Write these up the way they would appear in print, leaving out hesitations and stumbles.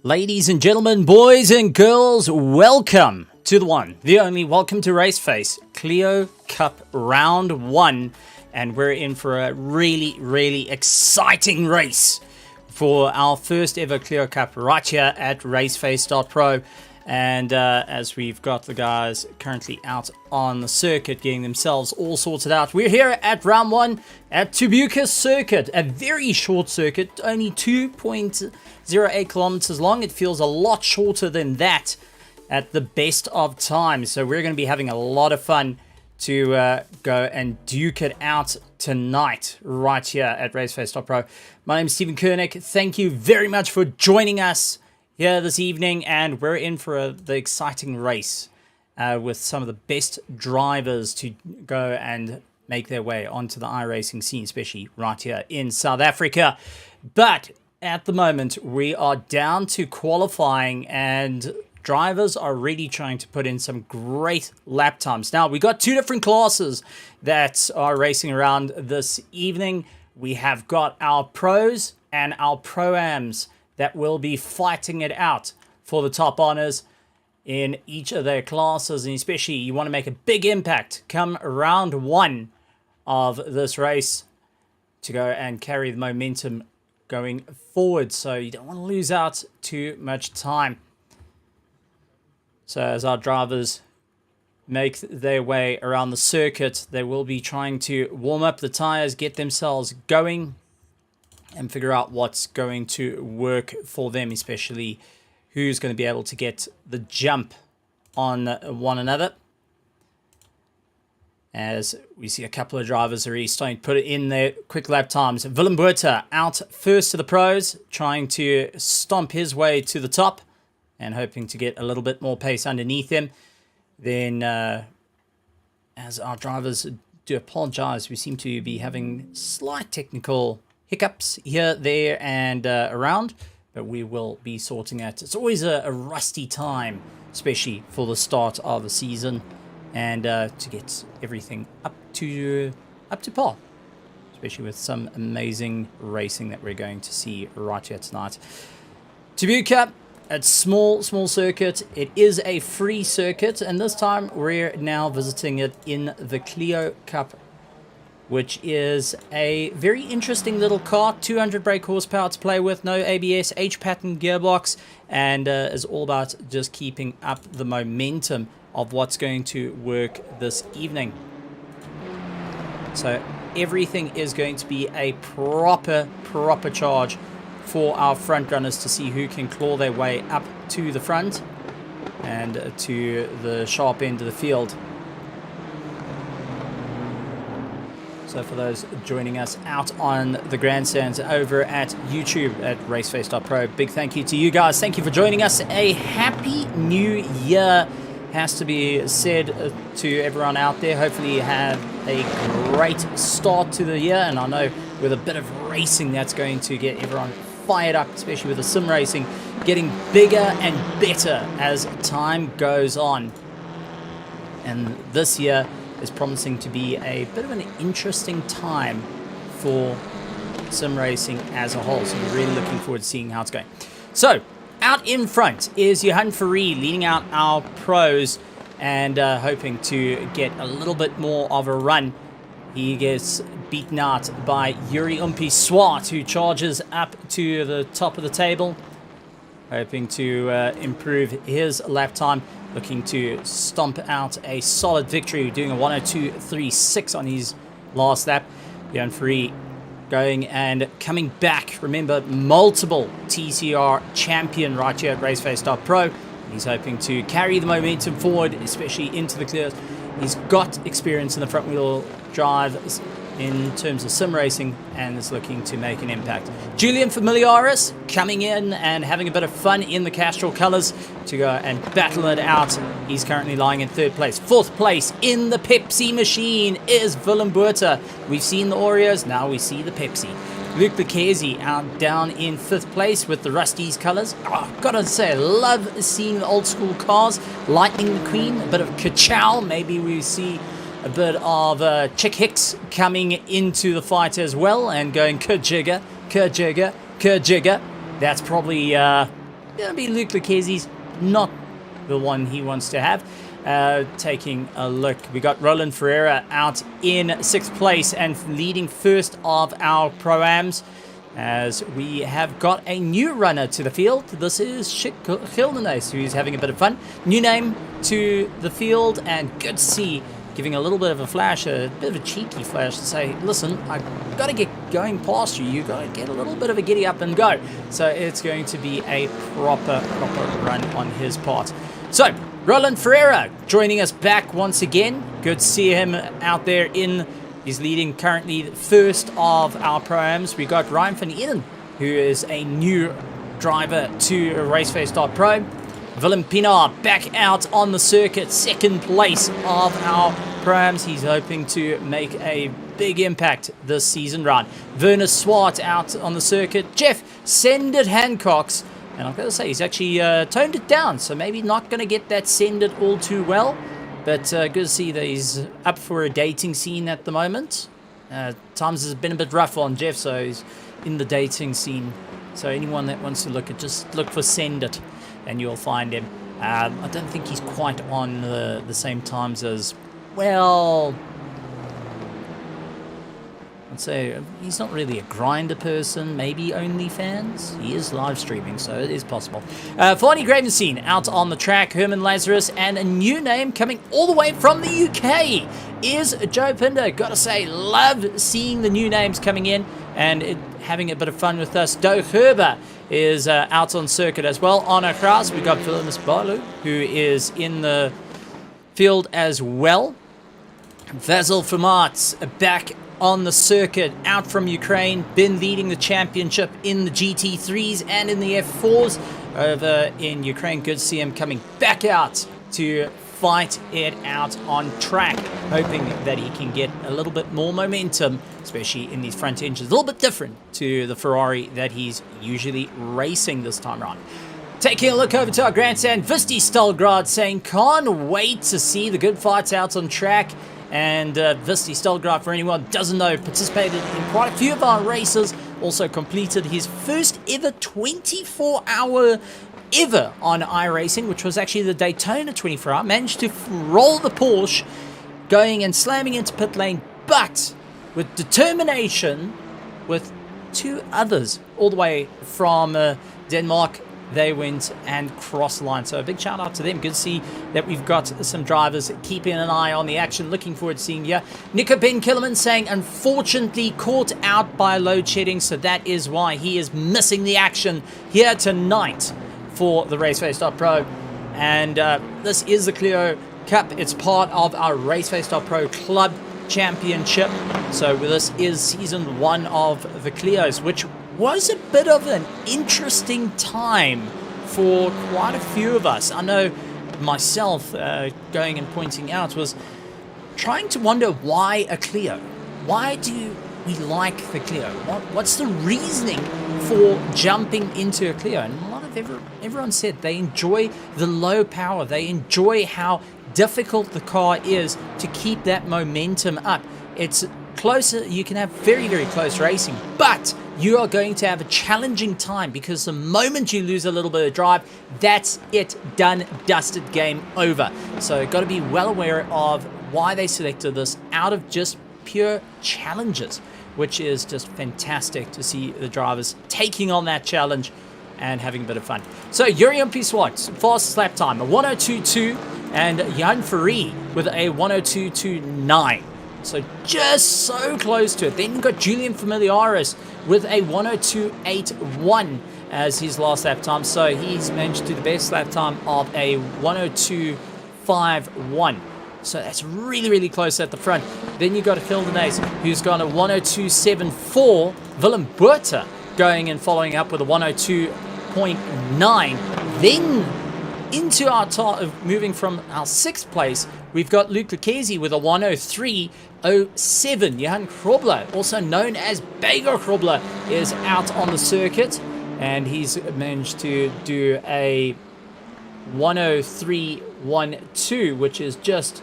Ladies and gentlemen, boys and girls, welcome to the one, the only, welcome to RaceFace, Clio Cup Round 1, and we're in for a really exciting race for our first ever Clio Cup right here at RaceFace.Pro. And as we've got the guys currently out on the circuit getting themselves all sorted out, we're here at round 1 at Tsukuba Circuit, a very short circuit, only 2.08 kilometers long. It feels a lot shorter than that at the best of times. So we're going to be having a lot of fun to go and duke it out tonight right here at RaceFace.Pro. My name is Stephen Koenig. Thank you very much for joining us here this evening, and we're in for the exciting race with some of the best drivers to go and make their way onto the iRacing scene, especially right here in South Africa. But at the moment, we are down to qualifying, and drivers are really trying to put in some great lap times. Now, we got two different classes that are racing around this evening. We have got our pros and our pro-ams that will be fighting it out for the top honors in each of their classes. And especially, you want to make a big impact come round 1 of this race to go and carry the momentum going forward. So you don't want to lose out too much time. So as our drivers make their way around the circuit, they will be trying to warm up the tires, get themselves going, and figure out what's going to work for them, especially who's going to be able to get the jump on one another. As we see a couple of drivers already starting to put it in their quick lap times. Willem Botha out first to the pros, trying to stomp his way to the top and hoping to get a little bit more pace underneath him. Then as our drivers do apologize, we seem to be having slight technical hiccups here, there, and around, but we will be sorting it. It's always a rusty time, especially for the start of the season, and to get everything up to par. So especially with some amazing racing that we're going to see right here tonight. Tsukuba Cup, it's small circuit. It is a free circuit, and this time we're now visiting it in the Clio Cup, which is a very interesting little car, 200 brake horsepower to play with, no ABS, H-pattern gearbox, and is all about just keeping up the momentum of what's going to work this evening. So everything is going to be a proper charge for our front runners to see who can claw their way up to the front and to the sharp end of the field. So for those joining us out on the grandstands over at YouTube at RaceFace.Pro, big thank you to you guys. Thank you for joining us. A happy new year has to be said to everyone out there. Hopefully you have a great start to the year, and I know with a bit of racing that's going to get everyone fired up, especially with the sim racing getting bigger and better as time goes on. And this year is promising to be a bit of an interesting time for sim racing as a whole. So we're really looking forward to seeing how it's going. So out in front is Johan Ferrari leading out our pros and hoping to get a little bit more of a run. He gets beaten out by Yuri Umpi Swart, who charges up to the top of the table, hoping to improve his lap time, looking to stomp out a solid victory, doing a 1:02.36 on his last lap. Johan Ferrari going and coming back. Remember, multiple TCR champion right here at RaceFace.Pro. He's hoping to carry the momentum forward, especially into the clears. He's got experience in the front wheel drive in terms of sim racing and is looking to make an impact. Julian Familiaris coming in and having a bit of fun in the Castrol colours to go and battle it out. He's currently lying in third place. Fourth place in the Pepsi machine is Willem Buerta. We've seen the Oreos, now we see the Pepsi. Luke Lucchese out down in fifth place with the Rusty's colours. Oh, gotta say, I love seeing the old school cars. Lightning McQueen, a bit of ka-chow. Maybe we see a bit of Chick Hicks coming into the fight as well and going ka-jigger. That's probably going to be Luke Lucchese's, not the one he wants to have. Taking a look, we got Roland Ferreira out in sixth place and leading first of our Pro-Ams, as we have got a new runner to the field. This is Chick Gildenes, who's having a bit of fun. New name to the field, and good to see, giving a little bit of a flash, a bit of a cheeky flash to say, listen, I've got to get going past you. You've got to get a little bit of a giddy up and go. So it's going to be a proper run on his part. So Roland Ferreira joining us back once again. Good to see him out there he's leading currently first of our Pro-Ams. We got Ryan van Eden, who is a new driver to RaceFace.Pro. Willem Pinaar back out on the circuit, second place of our Pro-Ams. He's hoping to make a big impact this season run. Werner Swart out on the circuit. Jeff Sended Hancocks, and I've got to say, he's actually toned it down, so maybe not going to get that Sended all too well, but good to see that he's up for a dating scene at the moment. Times has been a bit rough on Jeff, so he's in the dating scene. So anyone that wants to look at, just look for Sended and you'll find him. I don't think he's quite on the same times as, well, I'd say he's not really a grinder person, maybe OnlyFans. He is live streaming, so it is possible. Farney Gravenstein out on the track, Herman Lazarus, and a new name coming all the way from the UK is Joe Pinder. Gotta say, love seeing the new names coming in and having a bit of fun with us. Doug Herber is out on circuit as well. On our cross, we got Philemus Balu, who is in the field as well. Vasil Fermat back on the circuit, out from Ukraine, been leading the championship in the GT3s and in the F4s over in Ukraine. Good to see him coming back out to fight it out on track, hoping that he can get a little bit more momentum, especially in these front engines. A little bit different to the Ferrari that he's usually racing this time around. Taking a look over to our grandstand, Visti Stalgrad saying, can't wait to see the good fights out on track And Visti Stelgraaf, for anyone who doesn't know, participated in quite a few of our races. Also completed his first ever 24-hour ever on iRacing, which was actually the Daytona 24-hour. Managed to roll the Porsche, going and slamming into pit lane, but with determination, with two others all the way from Denmark, they went and crossed the line. So a big shout out to them. Good to see that we've got some drivers keeping an eye on the action. Looking forward to seeing you. Nico Ben Killerman saying, unfortunately caught out by load shedding, so that is why he is missing the action here tonight for the RaceFace.Pro. And this is the Clio Cup. It's part of our RaceFace.Pro Club Championship. So this is season 1 of the Clios, which was a bit of an interesting time for quite a few of us. I know myself going and pointing out was trying to wonder why a Clio. Why do we like the Clio? What's the reasoning for jumping into a Clio? And a lot of everyone said they enjoy the low power. They enjoy how difficult the car is to keep that momentum up. It's closer, you can have very, very close racing, but you are going to have a challenging time because the moment you lose a little bit of drive, that's it, done, dusted, game over. So got to be well aware of why they selected this out of just pure challenges, which is just fantastic to see the drivers taking on that challenge and having a bit of fun. So Yuri Swat, fastest lap time, a 102.2, and Jan Ferree with a 102.29. So just so close to it. Then you've got Julian Familiaris with a 102.81 as his last lap time. So he's managed to do the best lap time of a 102.51. So that's really, really close at the front. Then you've got a Fildenays who's got a 102.74. Willem Buerta going and following up with a 102.9. Then into our moving from our 6th place, we've got Luke Lucchesi with a 103.07. Johan Krobler, also known as Bego Krobler, is out on the circuit, and he's managed to do a 103.12, which is just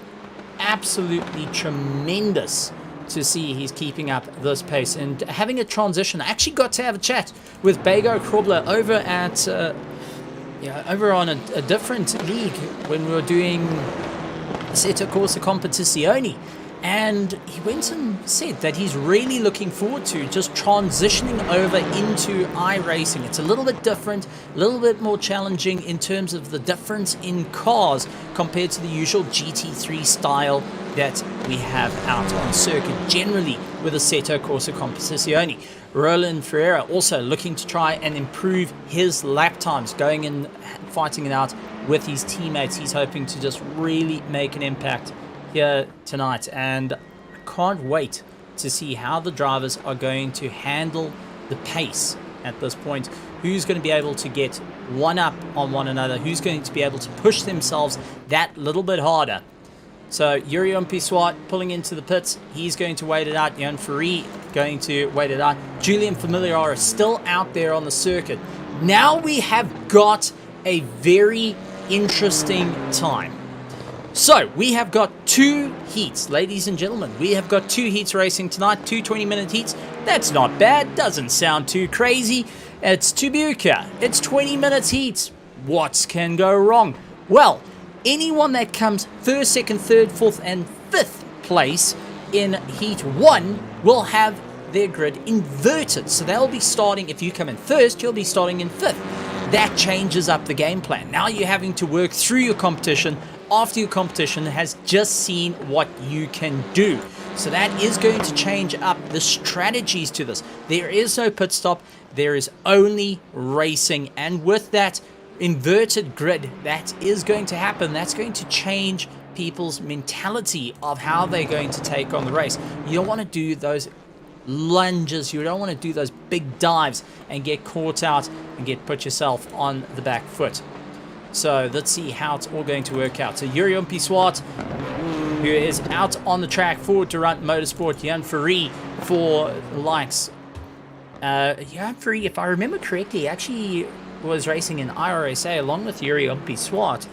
absolutely tremendous to see. He's keeping up this pace and having a transition. I actually got to have a chat with Bego Krobler over at over on a different league when we were doing Assetto Corsa Competizione, and he went and said that he's really looking forward to just transitioning over into iRacing. It's a little bit different, a little bit more challenging in terms of the difference in cars compared to the usual GT3 style that we have out on circuit generally with Assetto Corsa Competizione. Roland Ferreira also looking to try and improve his lap times, going and fighting it out with his teammates. He's hoping to just really make an impact here tonight, and I can't wait to see how the drivers are going to handle the pace at this point. Who's going to be able to get one up on one another? Who's going to be able to push themselves that little bit harder? So Yuri Piswat pulling into the pits. He's going to wait it out. Jan Ferree going to wait it out. Julian Familiar is still out there on the circuit. Now we have got a very interesting time. So we have got 2 heats, ladies and gentlemen. We have got 2 heats racing tonight, 2 20-minute heats. That's not bad. Doesn't sound too crazy. It's Tubuka. It's 20 minutes heats. What can go wrong? Well, anyone that comes 1st, 2nd, 3rd, 4th, and 5th place in Heat 1 will have their grid inverted. So they'll be starting, if you come in 1st, you'll be starting in 5th. That changes up the game plan. Now you're having to work through your competition after your competition has just seen what you can do. So that is going to change up the strategies to this. There is no pit stop. There is only racing. And with that inverted grid, that is going to happen. That's going to change people's mentality of how they're going to take on the race. You don't want to do those lunges. You don't want to do those big dives and get caught out and put yourself on the back foot. So let's see how it's all going to work out. So Yuri Piswat, who is out on the track for Durant Motorsport, Jan Ferree for the likes. Jan Ferree, if I remember correctly, actually was racing in IRSA along with Yuri Piswat.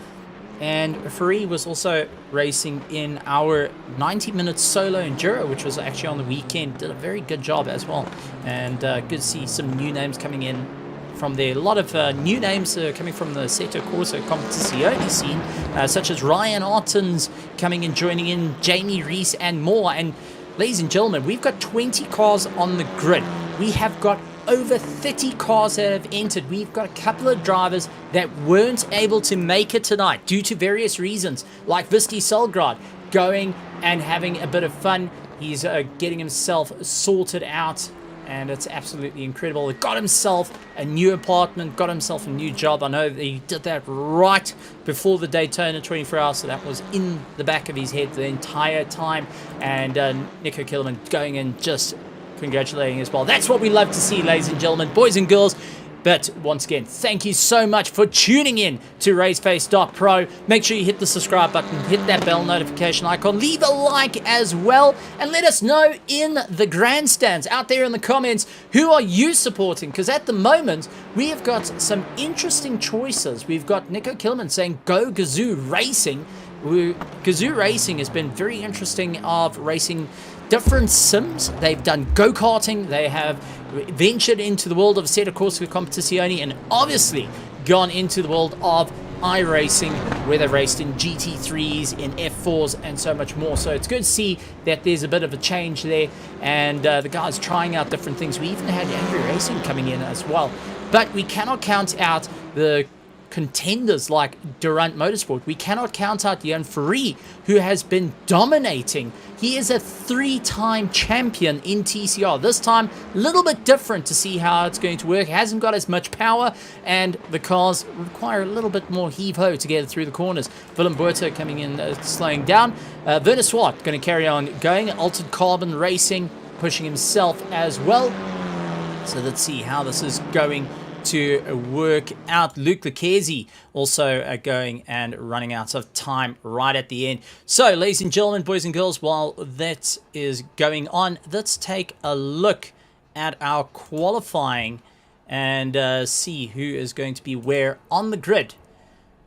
And Ferrari was also racing in our 90-minute solo enduro, which was actually on the weekend. Did a very good job as well. And good to see some new names coming in from there. A lot of new names coming from the Assetto Corsa Competizione scene, such as Ryan Ottens coming and joining in, Jamie Rees and more. And ladies and gentlemen, we've got 20 cars on the grid. We have got over 30 cars that have entered. We've got a couple of drivers that weren't able to make it tonight due to various reasons, like Visti Selgrad going and having a bit of fun. He's getting himself sorted out, and it's absolutely incredible. He got himself a new apartment, got himself a new job. I know that he did that right before the Daytona 24 hours, so that was in the back of his head the entire time. And Nico Killerman going in just congratulating as well. That's what we love to see, ladies and gentlemen, boys and girls. But once again, thank you so much for tuning in to RaceFace.Pro. Make sure you hit the subscribe button, hit that bell notification icon, leave a like as well, and let us know in the grandstands out there in the comments, who are you supporting? Because at the moment, we have got some interesting choices. We've got Nico Killerman saying, go Gazoo Racing. Gazoo Racing has been very interesting of racing different sims. They've done go-karting, they have ventured into the world of Assetto Corsa Competizione, and obviously gone into the world of iRacing, where they've raced in GT3s, in F4s, and so much more. So it's good to see that there's a bit of a change there, and the guys trying out different things. We even had Angry Racing coming in as well. But we cannot count out the contenders like Durant Motorsport. We cannot count out Jan Ferrari, who has been dominating. He is a 3-time champion in TCR. This time, a little bit different to see how it's going to work. Hasn't got as much power, and the cars require a little bit more heave-ho to get through the corners. Willem Buerta coming in, slowing down. Werner Swart going to carry on going. Altered Carbon Racing pushing himself as well. So let's see how this is going to work out. Luke Lucchesi also going and running out of time right at the end. So, ladies and gentlemen, boys and girls, while that is going on, let's take a look at our qualifying and see who is going to be where on the grid.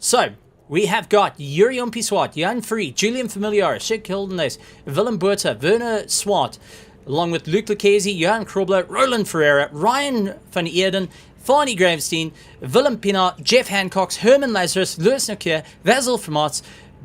So, we have got Yuri Umpi-Swart, Jan Ferrari, Julian Familiaris, Schick Hildenes, Willem Buerta, Werner Swart, along with Luke Lucchesi, Johan Krobler, Roland Ferreira, Ryan van Eerden, Fani Gravestein, Willem Pinaar, Jeff Hancock, Herman Lazarus, Louis Nokia, Vasil Vermaats,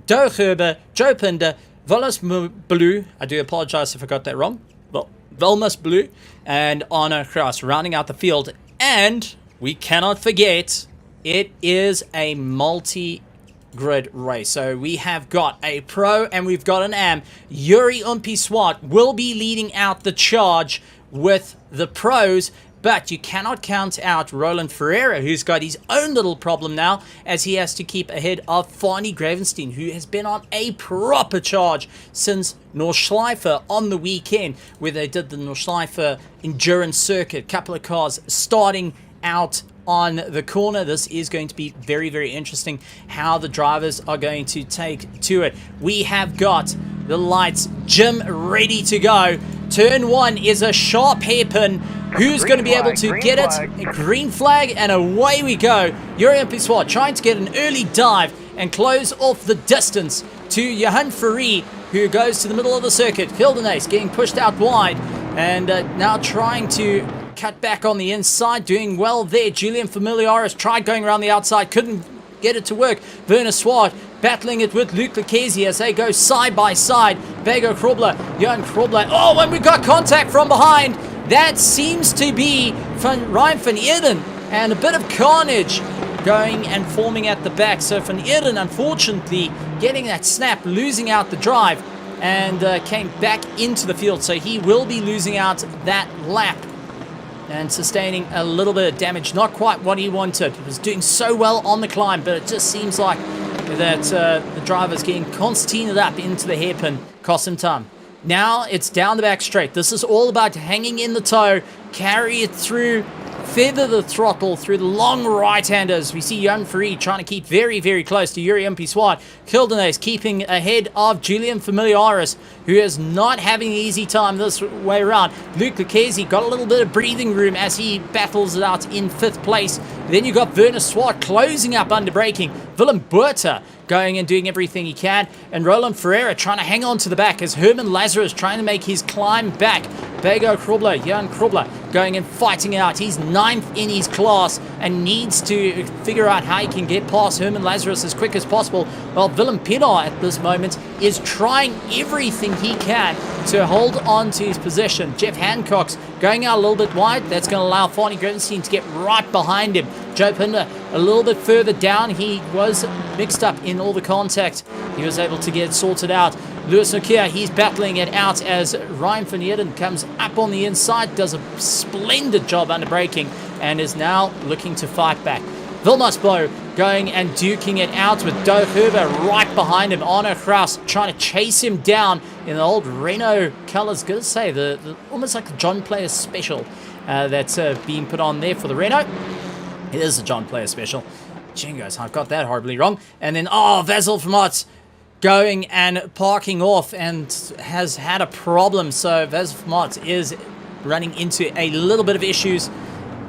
Doe Gerber, Joe Pinder, Valmus Blue, I do apologize if I got that wrong, well, Valmus Blue, and Arno Kraus rounding out the field. And we cannot forget, it is a multi-grid race. So we have got a pro and we've got an AM. Yuri Umpi-Swart will be leading out the charge with the pros, but you cannot count out Roland Ferreira, who's got his own little problem now, as he has to keep ahead of Fani Gravenstein, who has been on a proper charge since Nordschleife on the weekend, where they did the Nordschleife endurance circuit. Couple of cars starting out on the corner. This is going to be very, very interesting how the drivers are going to take to it. We have got the lights, Jim, ready to go. Turn 1 is a sharp hairpin. Who's going to be able to get it? A green flag, and away we go. Yuri Umpi-Swart trying to get an early dive and close off the distance to Johan Ferrari, who goes to the middle of the circuit. Hildenace getting pushed out wide, and now trying to cut back on the inside. Doing well there. Julian Familiaris tried going around the outside, couldn't get it to work. Werner Swart battling it with Luke Lucchesi as they go side by side. Vego Krobler, Johan Krobler. Oh, and we got contact from behind. That seems to be Ryan van Eerden, and a bit of carnage going and forming at the back. So van Eerden, unfortunately, getting that snap, losing out the drive, and came back into the field. So he will be losing out that lap and sustaining a little bit of damage. Not quite what he wanted. He was doing so well on the climb, but it just seems like that the driver's getting concertinaed up into the hairpin. Cost him time. Now it's down the back straight. This is all about hanging in the toe, carry it through, feather the throttle through the long right-handers. We see Jan Ferrari trying to keep very, very close to Yuri Umpi-Swart. Kildenace keeping ahead of Julian Familiaris, who is not having an easy time this way around. Luke Lucchesi got a little bit of breathing room as he battles it out in 5th place Then you got Werner Swart closing up under braking. Willem Buerta going and doing everything he can. And Roland Ferreira trying to hang on to the back as Herman Lazarus trying to make his climb back. Bego Krubler, Jan Krubler, going and fighting out. He's 9th in his class and needs to figure out how he can get past Herman Lazarus as quick as possible. While Willem Pienaar at this moment is trying everything he can to hold on to his position. Jeff Hancock's going out a little bit wide. That's going to allow Fani Grevenstein to get right behind him. Joe Pinder a little bit further down. He was mixed up in all the contact. He was able to get it sorted out. Lewis Nokia, he's battling it out as Ryan van Heerden comes up on the inside, does a splendid job under braking, and is now looking to fight back. Vilmos Bo going and duking it out with Doug Herber right behind him. Arno Kraus trying to chase him down in the old Renault colours. Good to say, the almost like the John Player special that's being put on there for the Renault. It is a John Player special. Jingos, I've got that horribly wrong. And then, Vasil Vermaat going and parking off and has had a problem. So Vasil Vermaat is running into a little bit of issues.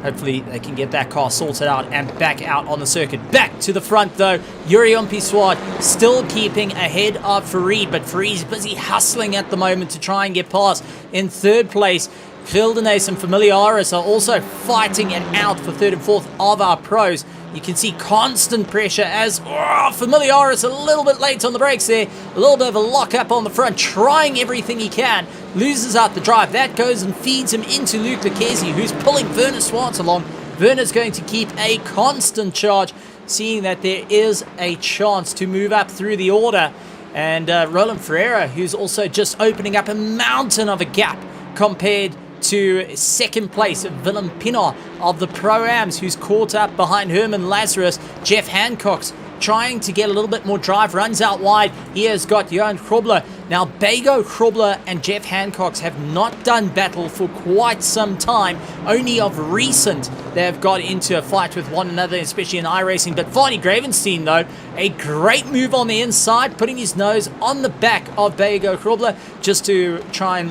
Hopefully they can get that car sorted out and back out on the circuit. Back to the front though, Yuri Umpiswad still keeping ahead of Farid, but Farid's busy hustling at the moment to try and get past. In third place, Gildenes and Familiaris are also fighting it out for third and fourth of our pros. You can see constant pressure as Familiaris a little bit late on the brakes there. A little bit of a lock-up on the front, trying everything he can. Loses out the drive. That goes and feeds him into Luc Lequesi, who's pulling Werner Swart along. Werner's going to keep a constant charge, seeing that there is a chance to move up through the order. And Roland Ferreira, who's also just opening up a mountain of a gap compared to second place, Willem Pienaar of the Pro-Ams, who's caught up behind Herman Lazarus. Jeff Hancock's trying to get a little bit more drive, runs out wide. He has got Johan Krobler. Now, Bego Krobler and Jeff Hancock's have not done battle for quite some time. Only of recent, they've got into a fight with one another, especially in iRacing. But Fani Grevenstein, though, a great move on the inside, putting his nose on the back of Bego Krobler just to try and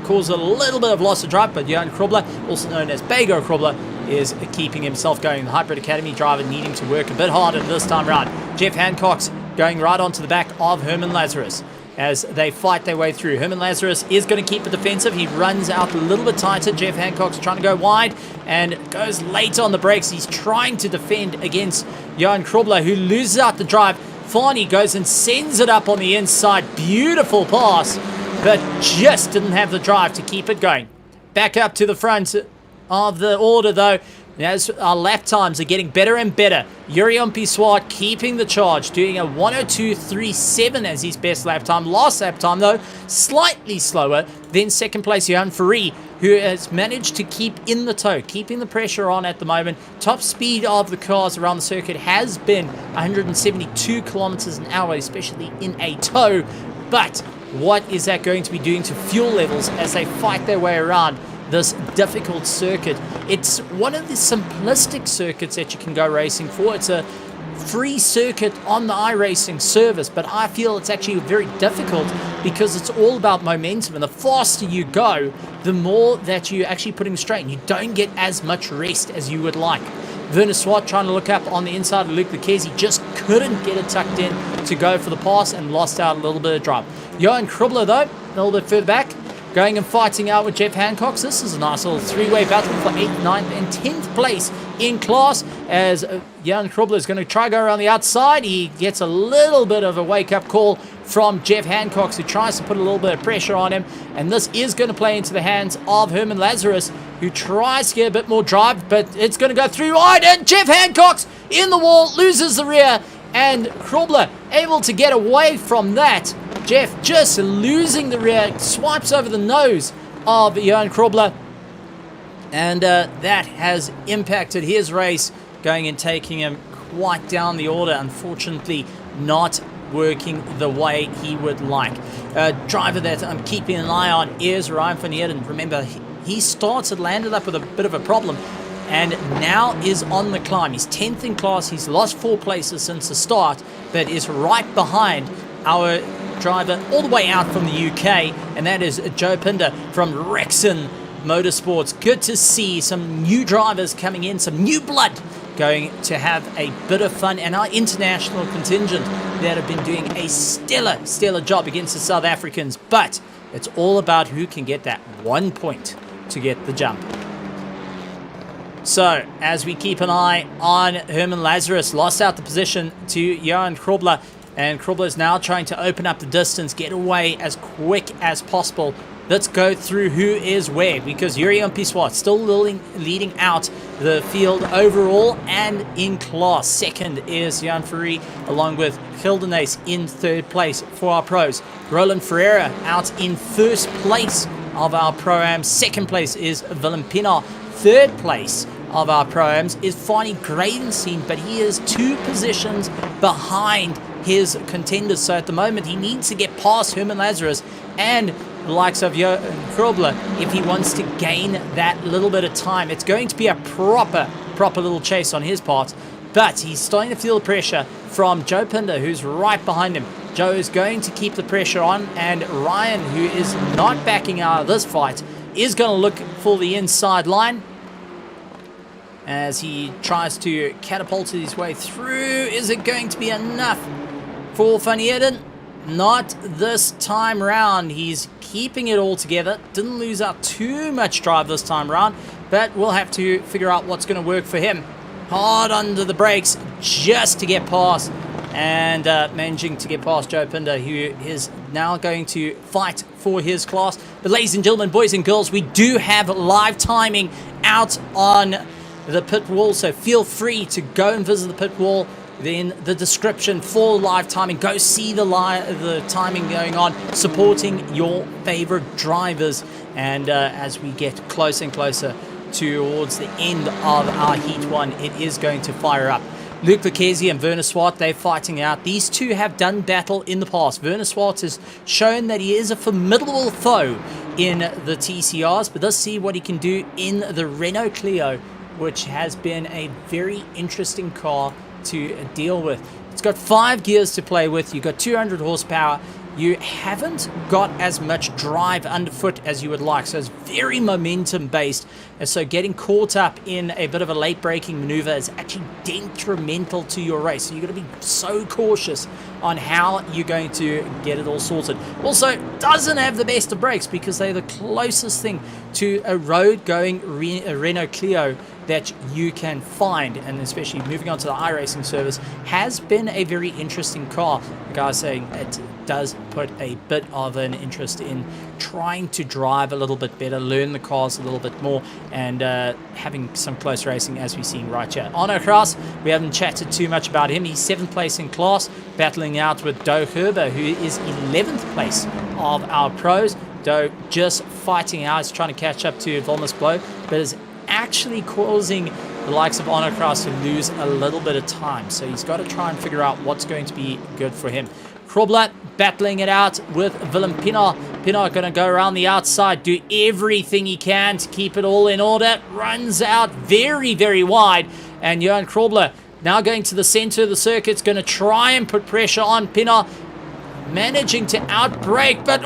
cause a little bit of loss of drive. But Johan Krobler, also known as Bego Krobler, is keeping himself going. The Hybrid Academy driver needing to work a bit harder this time around. Jeff Hancock's going right onto the back of Herman Lazarus as they fight their way through. Herman Lazarus is going to keep it defensive. He runs out a little bit tighter. Jeff Hancock's trying to go wide and goes late on the brakes. He's trying to defend against Johan Krobler, who loses out the drive. Fani goes and sends it up on the inside. Beautiful pass, but just didn't have the drive to keep it going. Back up to the front of the order though, as our lap times are getting better and better. Yuri Umpiswat keeping the charge, doing a 1:02.37 as his best lap time. Last lap time though, slightly slower than second place Johan Farid, who has managed to keep in the tow, keeping the pressure on at the moment. Top speed of the cars around the circuit has been 172 kilometers an hour, especially in a tow. But what is that going to be doing to fuel levels as they fight their way around this difficult circuit? It's one of the simplistic circuits that you can go racing for. It's a free circuit on the iRacing service, but I feel it's actually very difficult because it's all about momentum, and the faster you go, the more that you're actually putting strain. You don't get as much rest as you would like. Werner Swart trying to look up on the inside of Luc Lequesi, just couldn't get it tucked in to go for the pass and lost out a little bit of drive. Johan Krubler though, a little bit further back, going and fighting out with Jeff Hancock. This is a nice little three-way battle for 8th, 9th, and 10th place in class as Johan Krubler is going to try to go around the outside. He gets a little bit of a wake-up call from Jeff Hancock, who tries to put a little bit of pressure on him. And this is going to play into the hands of Herman Lazarus, who tries to get a bit more drive, but it's going to go through wide. And Jeff Hancock's in the wall, loses the rear, and Krubler able to get away from that. Jeff just losing the rear, swipes over the nose of Johan Krubler, and that has impacted his race, going and taking him quite down the order. Unfortunately, not working the way he would like. Driver that I'm keeping an eye on is Ryan van Heerden. Remember, he landed up with a bit of a problem, and now is on the climb. He's 10th in class. He's lost 4 places since the start, but is right behind our driver all the way out from the UK, and that is Joe Pinder from Rexon Motorsports. Good to see some new drivers coming in, some new blood going to have a bit of fun, and our international contingent that have been doing a stellar job against the South Africans, but it's all about who can get that 1 point to get the jump. So, as we keep an eye on Herman Lazarus, lost out the position to Johan Krobler, and Krobler is now trying to open up the distance, get away as quick as possible. Let's go through who is where, because Yuri Piswat still leading out the field overall and in class. Second is Jan Ferry, along with Gildenace in third place for our pros. Roland Ferreira out in first place of our Pro-Am. Second place is Willem Pinaar. Third place of our Pro-Ams is Fani Gravenstein, but he is 2 positions behind his contenders. So at the moment, he needs to get past Herman Lazarus and the likes of Johan Krobler if he wants to gain that little bit of time. It's going to be a proper little chase on his part, but he's starting to feel the pressure from Joe Pinder, who's right behind him. Joe is going to keep the pressure on, and Ryan, who is not backing out of this fight, is going to look for the inside line as he tries to catapult his way through. Is it going to be enough for Van Heerden? Not this time round. He's keeping it all together. Didn't lose out too much drive this time round, but we'll have to figure out what's going to work for him. Hard under the brakes just to get past, and managing to get past Joe Pinder, who is now going to fight for his class. But ladies and gentlemen, boys and girls, we do have live timing out on the pit wall, so feel free to go and visit the pit wall. Then the description for live timing, go see the timing going on, supporting your favorite drivers. And as we get closer and closer towards the end of our Heat 1, it is going to fire up. Luc Verkesi and Werner Swart, they're fighting out. These two have done battle in the past. Werner Swart has shown that he is a formidable foe in the TCRs, but let's see what he can do in the Renault Clio, which has been a very interesting car to deal with. It's got 5 gears to play with. You've got 200 horsepower. You haven't got as much drive underfoot as you would like, so it's very momentum based, and so getting caught up in a bit of a late braking maneuver is actually detrimental to your race. So you've got to be so cautious on how you're going to get it all sorted. Also, doesn't have the best of brakes because they're the closest thing to a road going Renault Clio that you can find, and especially moving on to the iRacing service has been a very interesting car. The guy's saying it does put a bit of an interest in trying to drive a little bit better, learn the cars a little bit more, and having some close racing as we've seen right here. Arno Kraus, we haven't chatted too much about him. He's 7th place in class, battling out with Doe Gerber, who is 11th place of our pros. Doe just fighting out, he's trying to catch up to Volmus Blow, but is actually causing the likes of Arno Kraus to lose a little bit of time. So he's got to try and figure out what's going to be good for him. Krobler battling it out with Willem Pinaar. Pinaar going to go around the outside, do everything he can to keep it all in order. Runs out very wide. And Johan Krobler now going to the center of the circuit, going to try and put pressure on Pinaar. Managing to outbrake, but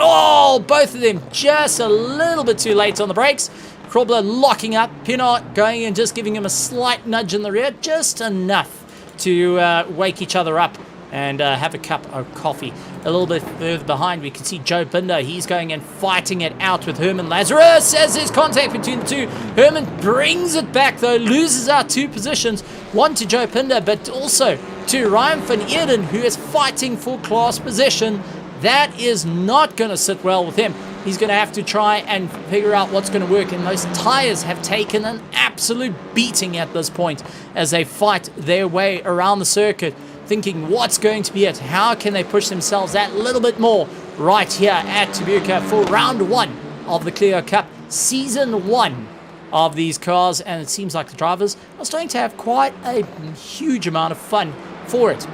both of them just a little bit too late on the brakes. Krobler locking up, Pinaar going and just giving him a slight nudge in the rear, just enough to wake each other up and have a cup of coffee. A little bit further behind, we can see Joe Binder. He's going and fighting it out with Herman Lazarus as there's contact between the two. Herman brings it back, though, loses out 2 positions. One to Joe Binder, but also to Ryan van Eerden, who is fighting for class position. That is not going to sit well with him. He's going to have to try and figure out what's going to work. And those tires have taken an absolute beating at this point as they fight their way around the circuit, thinking what's going to be it. How can they push themselves that little bit more right here at Tsukuba for round 1 of the Clio Cup, season 1 of these cars. And it seems like the drivers are starting to have quite a huge amount of fun for it.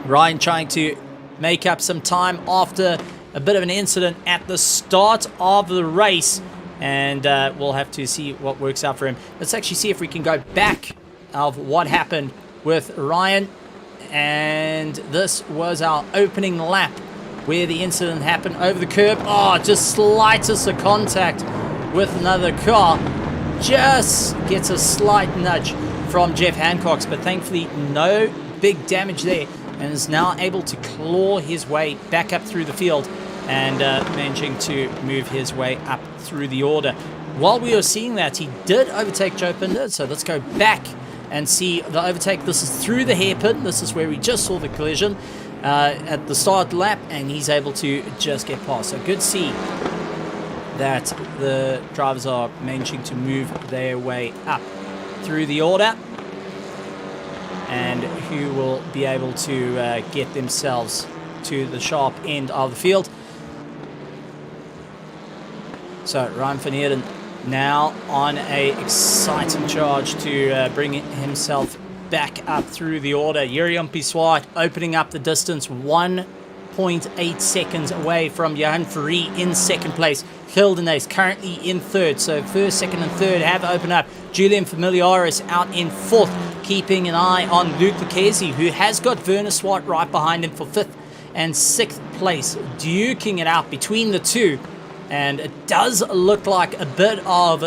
Ryan trying to make up some time after a bit of an incident at the start of the race, and we'll have to see what works out for him. Let's actually see if we can go back of what happened with Ryan, and this was our opening lap where the incident happened over the curb. Just slightest of contact with another car, just gets a slight nudge from Jeff Hancock's, but thankfully no big damage there, and is now able to claw his way back up through the field and managing to move his way up through the order. While we were seeing that, he did overtake Joe Pinder, so let's go back and see the overtake. This is through the hairpin. This is where we just saw the collision at the start of the lap, and he's able to just get past. So good to see that the drivers are managing to move their way up through the order, and who will be able to get themselves to the sharp end of the field. So Ryan van Heerden now on a exciting charge to bring himself back up through the order. Jurjen Pissoir opening up the distance, 1.8 seconds away from Johan Fourie in second place. Gildenays currently in third, so first, second and third have opened up. Julian Familiaris out in fourth, keeping an eye on Luc Lucchesi, who has got Werner Swart right behind him for fifth and sixth place, duking it out between the two. And it does look like a bit of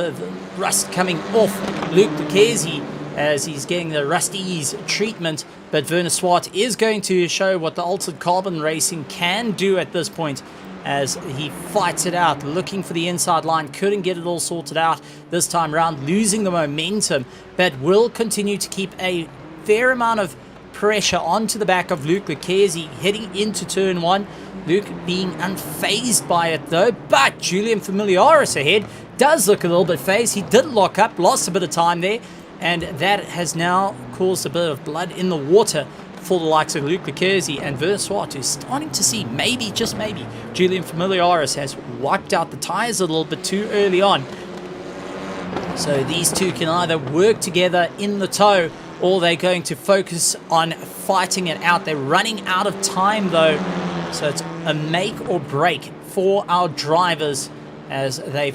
rust coming off Luc Lucchesi as he's getting the Rusty's treatment. But Werner Swart is going to show what the Altered Carbon Racing can do at this point as he fights it out, looking for the inside line. Couldn't get it all sorted out this time around, losing the momentum, but will continue to keep a fair amount of pressure onto the back of Luc Lucchesi heading into turn one. Luke being unfazed by it though, but Julian Familiaris ahead does look a little bit phased. He did lock up, lost a bit of time there, and that has now caused a bit of blood in the water for the likes of Luc Lucchesi and Werner Swart, who's starting to see maybe, just maybe, Julian Familiaris has wiped out the tyres a little bit too early on. So these two can either work together in the tow, or they're going to focus on fighting it out. They're running out of time though, so it's a make or break for our drivers as they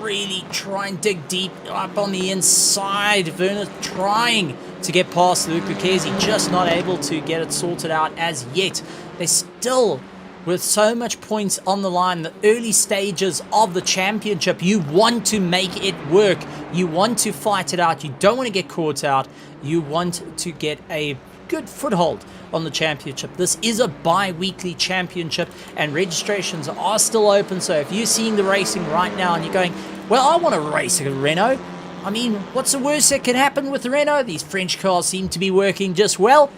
really try and dig deep up on the inside. Werner trying to get past Luc Lucchesi, just not able to get it sorted out as yet. They're still, with so much points on the line, the early stages of the championship, you want to make it work. You want to fight it out. You don't want to get caught out. You want to get a good foothold on the championship. This is a bi-weekly championship and registrations are still open. So if you're seeing the racing right now and you're going, well, I want to race a Renault. I mean, what's the worst that can happen with the Renault? These French cars seem to be working just well.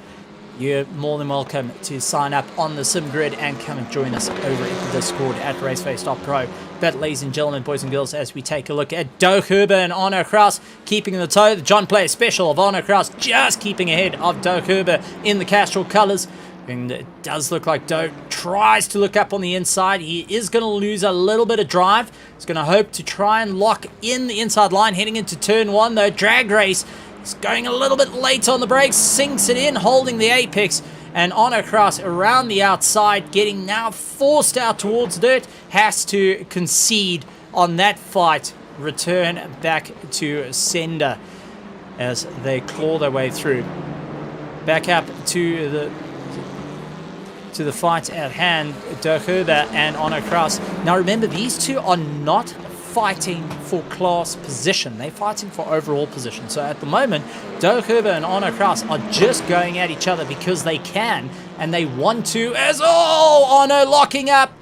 You're more than welcome to sign up on the sim grid and come and join us over at the Discord at RaceFace.Pro. But ladies and gentlemen, boys and girls, as we take a look at Doug Herber and Arno Kraus keeping in the tow, the John Player special of Arno Kraus just keeping ahead of Doug Herber in the Castrol colours. And it does look like Doug tries to look up on the inside. He is going to lose a little bit of drive. He's going to hope to try and lock in the inside line heading into turn one, though. Drag race. He's going a little bit late on the brakes, sinks it in, holding the apex, and Arno Kraus around the outside, getting now forced out towards dirt, has to concede on that fight, return back to sender as they claw their way through. Back up to the fight at hand, Dirk Herber and Arno Kraus. Now remember, these two are not fighting for class position. They're fighting for overall position. So at the moment, Dirk Herber and Arno Kraus are just going at each other because they can and they want to, as Arno locking up.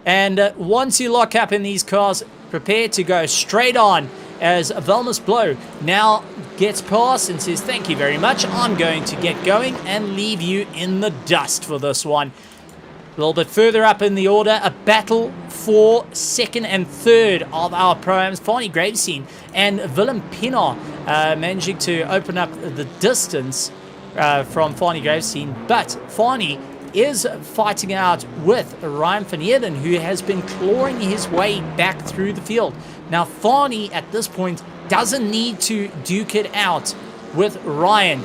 And once you lock up in these cars, prepare to go straight on as Velmus Blow now gets past and says, thank you very much. I'm going to get going and leave you in the dust for this one. A little bit further up in the order, a battle for second and third of our Pro-Ams. Fani Gravesteen and Willem Pienaar managing to open up the distance from Fani Gravesteen. But Fani is fighting out with Ryan van Heerden, who has been clawing his way back through the field. Now, Fani at this point doesn't need to duke it out with Ryan,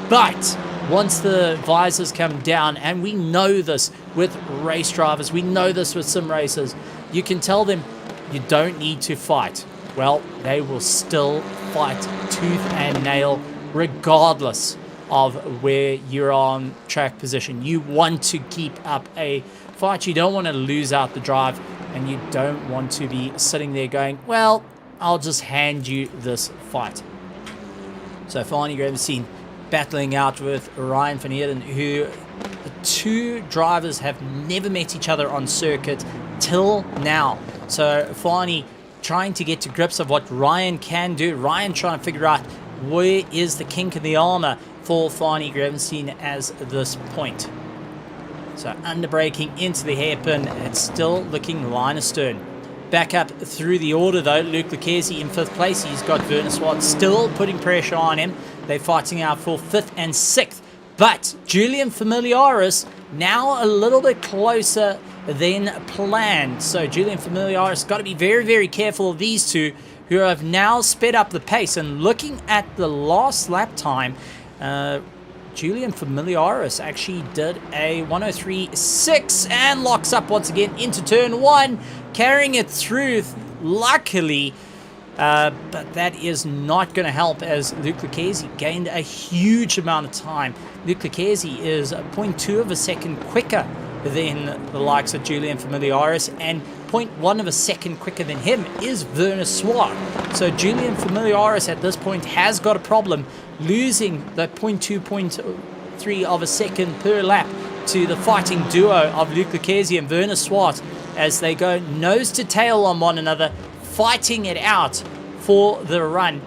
but once the visors come down, and we know this with race drivers, we know this with sim racers, you can tell them you don't need to fight. Well, they will still fight tooth and nail regardless of where you're on track position. You want to keep up a fight. You don't want to lose out the drive, and you don't want to be sitting there going, well, I'll just hand you this fight. So Fani Gravenstein battling out with Ryan van Heerden, who the two drivers have never met each other on circuit till now. So Fani trying to get to grips of what Ryan can do. Ryan trying to figure out where is the kink in the armor for Fani Gravenstein as this point. So underbraking into the hairpin, it's still looking line astern. Back up through the order though, Luke Lucchesi in 5th place. He's got Werner Swart still putting pressure on him. They're fighting out for 5th and 6th. But Julian Familiaris now a little bit closer than planned. So Julian Familiaris got to be very, very careful of these two who have now sped up the pace. And looking at the last lap time, Julian Familiaris actually did a 103.6 and locks up once again into turn 1, carrying it through, luckily. But that is not going to help as Luke Lucchesi gained a huge amount of time. Luke Lucchesi is 0.2 of a second quicker than the likes of Julian Familiaris, and 0.1 of a second quicker than him is Werner Swart. So Julian Familiaris at this point has got a problem, losing that 0.2, 0.3 of a second per lap to the fighting duo of Luke Lucchesi and Werner Swart as they go nose to tail on one another, fighting it out for the run.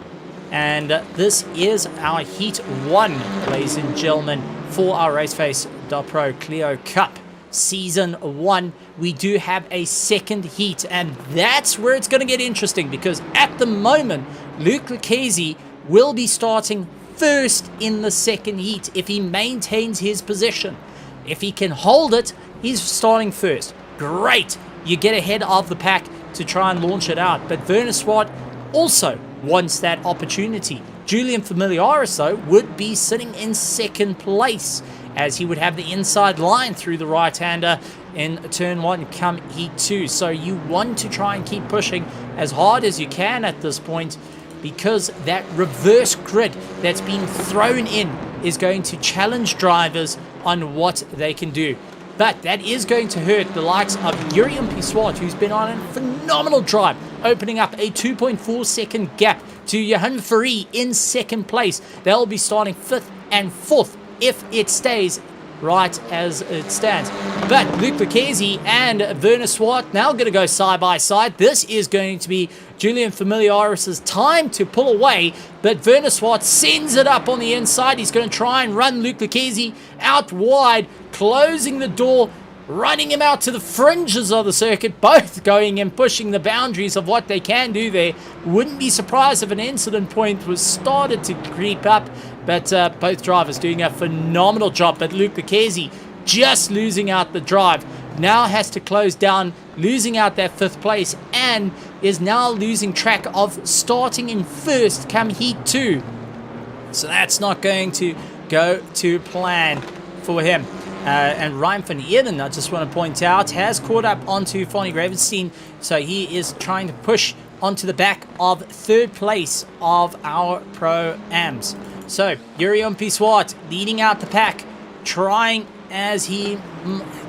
And this is our Heat 1, ladies and gentlemen, for our RaceFace.Pro Clio Cup Season 1. We do have a second heat, and that's where it's going to get interesting, because at the moment, Luke Lucchesi will be starting first in the second heat if he maintains his position. If he can hold it, he's starting first. Great! You get ahead of the pack to try and launch it out. But Werner Swart also wants that opportunity. Julian Familiaris, though, would be sitting in second place, as he would have the inside line through the right-hander in turn 1 come heat 2. So you want to try and keep pushing as hard as you can at this point, because that reverse grid that's being thrown in is going to challenge drivers on what they can do. But that is going to hurt the likes of Yuri Swart, who's been on a phenomenal drive, opening up a 2.4 second gap to Johan Fourie in second place. They'll be starting 5th and 4th if it stays right as it stands. But Luke Lucchesi and Werner Swart now going to go side by side. This is going to be Julian Familiaris' time to pull away, but Werner Swart sends it up on the inside. He's going to try and run Luke Lucchesi out wide, closing the door, running him out to the fringes of the circuit, both going and pushing the boundaries of what they can do there. Wouldn't be surprised if an incident point was started to creep up, but both drivers doing a phenomenal job. But Luke Lucchesi just losing out the drive, now has to close down, losing out that 5th place, and is now losing track of starting in first come heat 2. So that's not going to go to plan for him. And Ryan van Heerden, I just want to point out, has caught up onto Fani Gravenstein. So he is trying to push onto the back of 3rd place of our Pro-Ams. So Yuri Swart leading out the pack, trying as he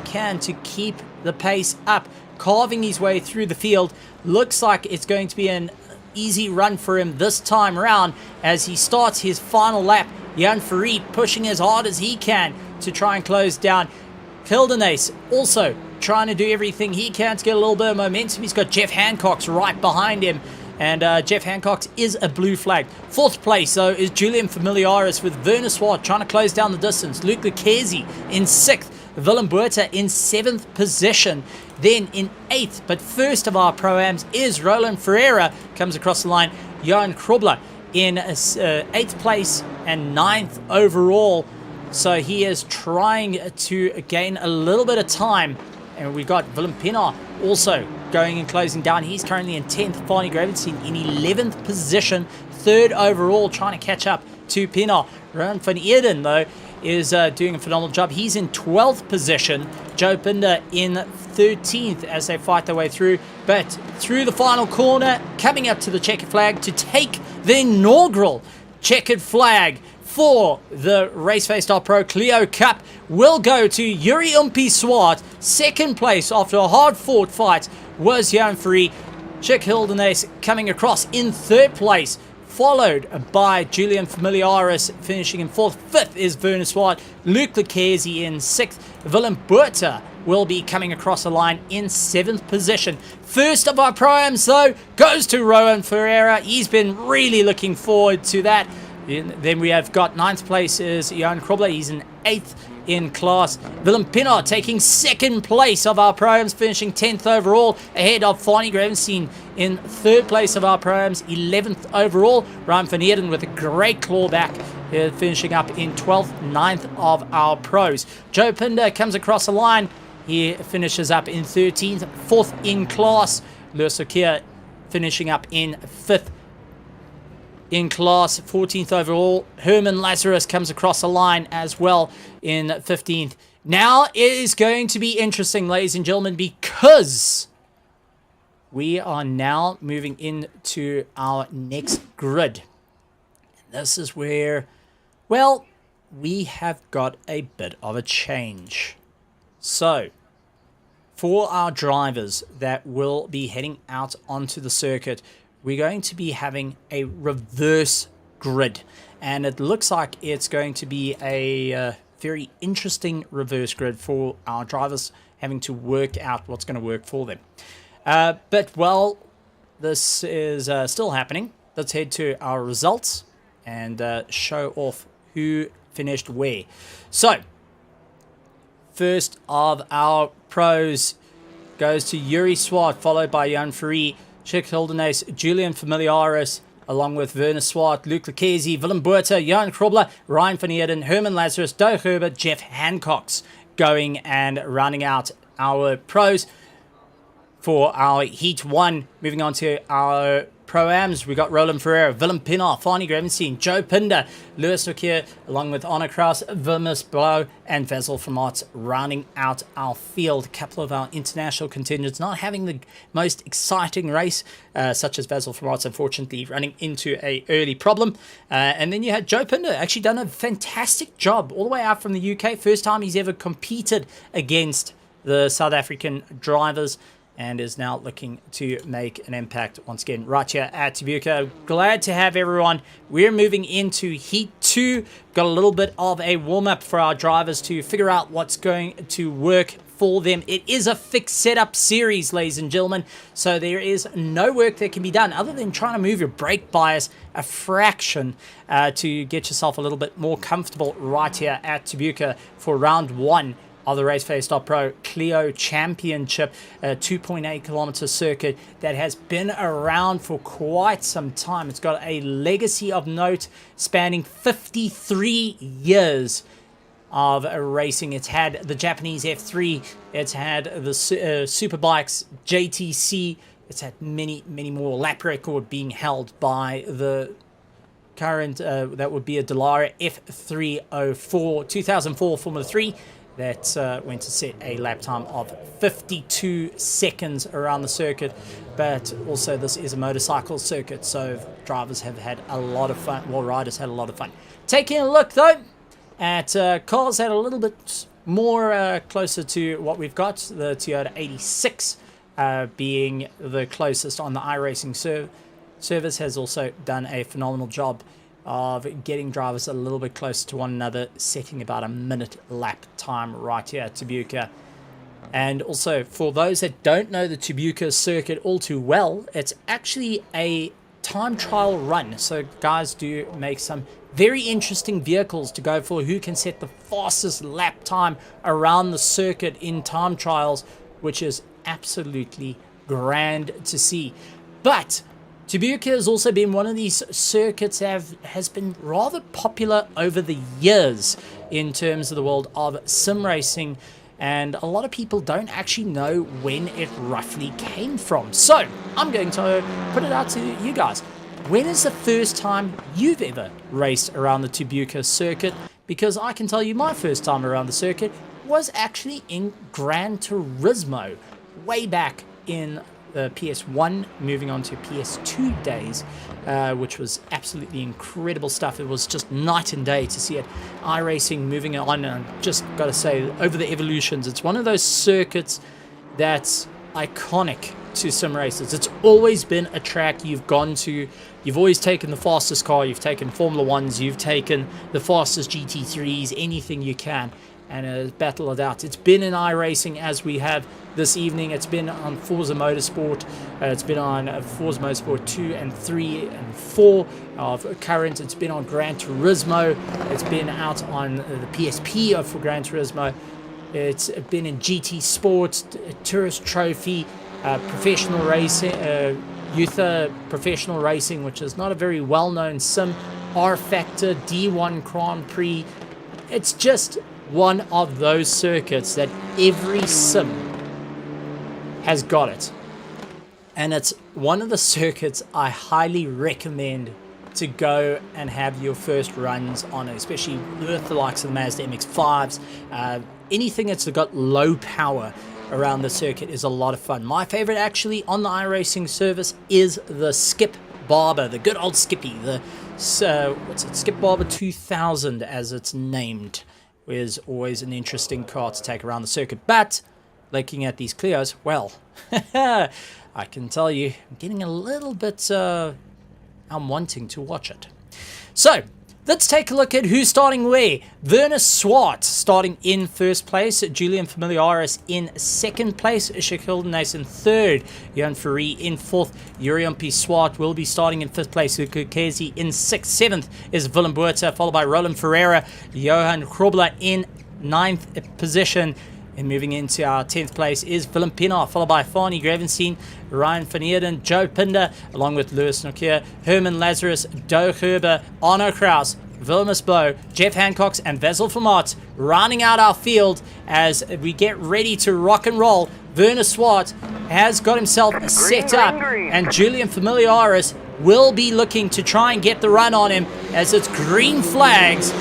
can to keep the pace up, carving his way through the field. Looks like it's going to be an easy run for him this time around as he starts his final lap. Johan Fourie pushing as hard as he can to try and close down. Hildenace also trying to do everything he can to get a little bit of momentum. He's got Jeff Hancock's right behind him, and Jeff Hancock is a blue flag. 4th place, though, is Julian Familiaris with Werner Swart trying to close down the distance. Luke Lucchesi in 6th. Willem Buerta in 7th position. Then in 8th, but first of our Pro-Ams, is Roland Ferreira. Comes across the line. Johan Krobler in 8th place and 9th overall. So he is trying to gain a little bit of time. And we've got Willem Pienaar also going and closing down. He's currently in 10th. Fani Gravenstein in 11th position. 3rd overall, trying to catch up to Pienaar. Ryan van Heerden, though, is doing a phenomenal job. He's in 12th position. Joe Binder in 13th as they fight their way through. But through the final corner, coming up to the checkered flag to take the inaugural checkered flag for the RaceFace.Pro Clio Cup will go to Yuri Swart. 2nd place after a hard-fought fight was Johan Fourie. Chick Hildenace coming across in 3rd place followed by Julian Familiaris finishing in 4th. 5th is Werner Swart, Luke Lucchesi in 6th. Willem Buerta will be coming across the line in 7th position. First of our Pro-Ams, though, goes to Rowan Ferreira. He's been really looking forward to that. Then we have got 9th place is Jan Krobler. He's in 8th in class. Willem Pinaar taking 2nd place of our Pro-Ams, finishing 10th overall, ahead of Fani Gravenstein in 3rd place of our Pro-Ams, 11th overall. Ryan van Heerden with a great clawback, finishing up in 12th, 9th of our pros. Joe Pinder comes across the line. He finishes up in 13th, 4th in class. Lewis Okia finishing up in 5th in class, 14th overall. Herman Lazarus comes across the line as well in 15th. Now it is going to be interesting, ladies and gentlemen, because we are now moving into our next grid. This is where, well, we have got a bit of a change. So, for our drivers that will be heading out onto the circuit, we're going to be having a reverse grid. And it looks like it's going to be a very interesting reverse grid for our drivers having to work out what's going to work for them. But while this is still happening, let's head to our results and show off who finished where. So, first of our pros goes to Yuri Swart, followed by Jan Fourie, Chick Hildenace, Julian Familiaris, along with Werner Swart, Luke Lucchesi, Willem Buerta, Jan Krobler, Ryan van Heerden, Herman Lazarus, Doug Herbert, Jeff Hancock's going and rounding out our pros for our Heat 1. Moving on to our Pro-Ams, we got Roland Ferreira, Willem Pinaar, Fani Gravenstein, Joe Pinder, Lewis Okier, along with Anna Kraus, Vermus Blau, and Vasil from Arts rounding out our field. A couple of our international contingents not having the most exciting race, such as Vasil from Arts, unfortunately running into a early problem. And then you had Joe Pinder, actually done a fantastic job all the way out from the UK. First time he's ever competed against the South African drivers, and is now looking to make an impact once again right here at Tsukuba. Glad to have everyone. We're moving into Heat 2. Got a little bit of a warm-up for our drivers to figure out what's going to work for them. It is a fixed setup series, ladies and gentlemen, so there is no work that can be done other than trying to move your brake bias a fraction to get yourself a little bit more comfortable right here at Tsukuba for round 1 of the RaceFace.Pro Clio Championship, a 2.8 kilometer circuit that has been around for quite some time. It's got a legacy of note spanning 53 years of racing. It's had the Japanese F3, it's had the Superbikes JTC, it's had many more. Lap record being held by the current, that would be a Dallara F304 2004 Formula 3. That went to set a lap time of 52 seconds around the circuit. But also this is a motorcycle circuit, so drivers have had a lot of fun. Well, riders had a lot of fun. Taking a look, though, at cars that are a little bit more closer to what we've got. The Toyota 86 being the closest on the iRacing service has also done a phenomenal job of getting drivers a little bit closer to one another, setting about a minute lap time right here at Tsukuba. And also, for those that don't know the Tsukuba circuit all too well, it's actually a time trial run. So guys do make some very interesting vehicles to go for who can set the fastest lap time around the circuit in time trials, which is absolutely grand to see. But Tsukuba has also been one of these circuits that has been rather popular over the years in terms of the world of sim racing, and a lot of people don't actually know when it roughly came from. So I'm going to put it out to you guys. When is the first time you've ever raced around the Tsukuba circuit? Because I can tell you my first time around the circuit was actually in Gran Turismo, way back in the PS1, moving on to PS2 days, which was absolutely incredible stuff. It was just night and day to see it. iRacing moving on, and I've just got to say, over the evolutions, it's one of those circuits that's iconic to sim races. It's always been a track you've gone to. You've always taken the fastest car. You've taken Formula 1s. You've taken the fastest GT3s, anything you can. And a battle it out. It's been in iRacing as we have this evening. It's been on Forza Motorsport. It's been on Forza Motorsport 2 and 3 and 4 of current. It's been on Gran Turismo. It's been out on the PSP for Gran Turismo. It's been in GT Sports, Tourist Trophy, professional racing, youth professional racing, which is not a very well-known sim, R Factor, D1 Grand Prix. It's just one of those circuits that every sim has got it. And it's one of the circuits I highly recommend to go and have your first runs on, especially with the likes of the Mazda MX-5s. Anything that's got low power around the circuit is a lot of fun. My favorite actually on the iRacing service is the Skip Barber, the good old Skippy, the Skip Barber 2000 as it's named. Is always an interesting car to take around the circuit. But looking at these Clios, well, I can tell you, I'm getting a little bit I'm wanting to watch it. So let's take a look at who's starting where. Werner Swart starting in first place, Julian Familiaris in second place, Shaquille Nace in third, Johan Ferrari in fourth, Jurian P. Swart will be starting in fifth place, Kukezi in sixth, seventh is Willem Buerta, followed by Roland Ferreira, Johan Krobler in ninth position. And moving into our 10th place is Willem Pienaar, followed by Fani Gravenstein, Ryan van Eerden, Joe Pinder, along with Lewis Nokia, Herman Lazarus, Doug Herber, Arno Kraus, Vilmus Blow, Jeff Hancox, and Vezel Vermaat, rounding out our field as we get ready to rock and roll. Werner Swart has got himself set up, and Julian Familiaris will be looking to try and get the run on him as it's green flags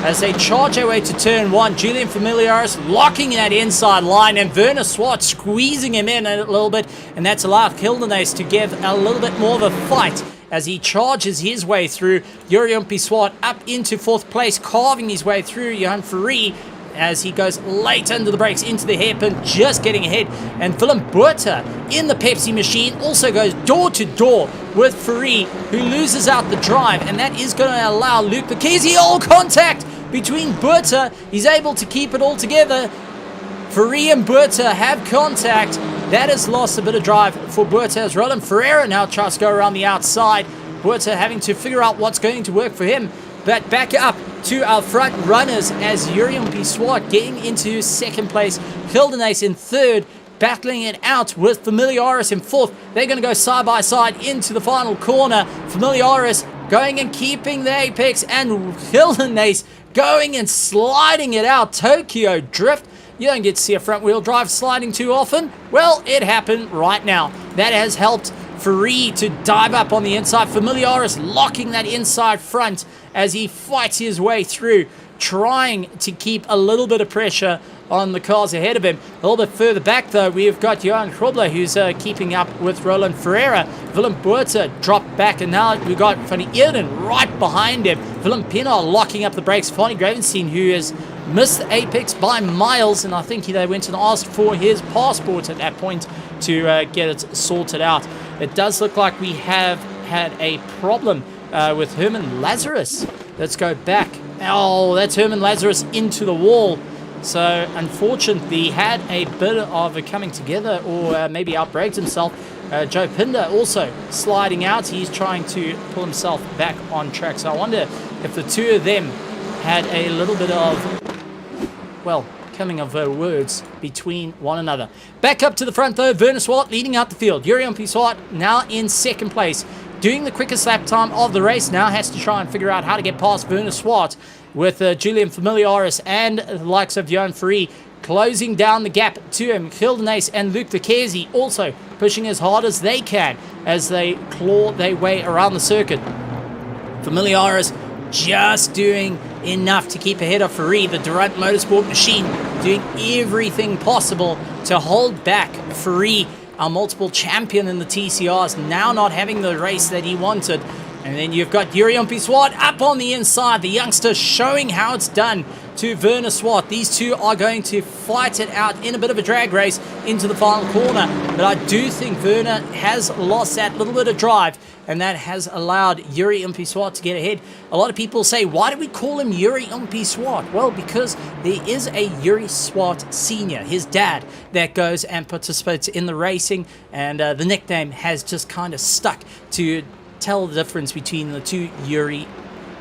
as they charge their way to turn one. Julian Familiaris locking that inside line, and Werner Swart squeezing him in a little bit, and that's allowed Kildenace to give a little bit more of a fight as he charges his way through. Jurian P. Swart up into fourth place, carving his way through Johan Ferrari as he goes late under the brakes into the hairpin, just getting ahead. And Willem Buerta in the Pepsi machine also goes door to door with Ferrari, who loses out the drive, and that is going to allow Luke Bacchese all contact between Buerta. He's able to keep it all together. Ferrari and Buerta have contact. That has lost a bit of drive for Buerta as Roland Ferreira now tries to go around the outside. Buerta having to figure out what's going to work for him. But back up to our front runners as Jurian P. Swart getting into second place. Kildenace in third, battling it out with Familiaris in fourth. They're going to go side by side into the final corner. Familiaris going and keeping the apex, and Kildenace going and sliding it out. Tokyo Drift. You don't get to see a front wheel drive sliding too often. Well, it happened right now. That has helped Ferrari to dive up on the inside. Familiaris locking that inside front as he fights his way through, trying to keep a little bit of pressure on the cars ahead of him. A little bit further back, though, we've got Johan Krobler, who's keeping up with Roland Ferreira. Willem Buerta dropped back, and now we've got Van Eerden right behind him. Willem Pienaar locking up the brakes. Fani Gravenstein, who has missed the apex by miles, and I think they went and asked for his passport at that point to get it sorted out. It does look like we have had a problem with Herman Lazarus. Let's go back. Oh, that's Herman Lazarus into the wall. So unfortunately, had a bit of a coming together, or maybe outbraked himself. Joe Pinder also sliding out. He's trying to pull himself back on track. So I wonder if the two of them had a little bit of, well, coming of words between one another. Back up to the front though, Werner Swart leading out the field. Jurian P. Swart now in second place, doing the quickest lap time of the race. Now has to try and figure out how to get past Werner Swart, with Julian Familiaris and the likes of Johan Ferrari closing down the gap to him. Kildenace and Luke Bacchese also pushing as hard as they can as they claw their way around the circuit. Familiaris just doing enough to keep ahead of Ferrari, the Durant Motorsport machine, doing everything possible to hold back Ferrari, our multiple champion in the TCRs, now not having the race that he wanted. And then you've got Yuri Swart up on the inside. The youngster showing how it's done to Werner Swart. These two are going to fight it out in a bit of a drag race into the final corner. But I do think Werner has lost that little bit of drive, and that has allowed Yuri Swart to get ahead. A lot of people say, why do we call him Yuri Swart? Well, because there is a Yuri Swart Sr., his dad, that goes and participates in the racing, and the nickname has just kind of stuck to tell the difference between the two Yuri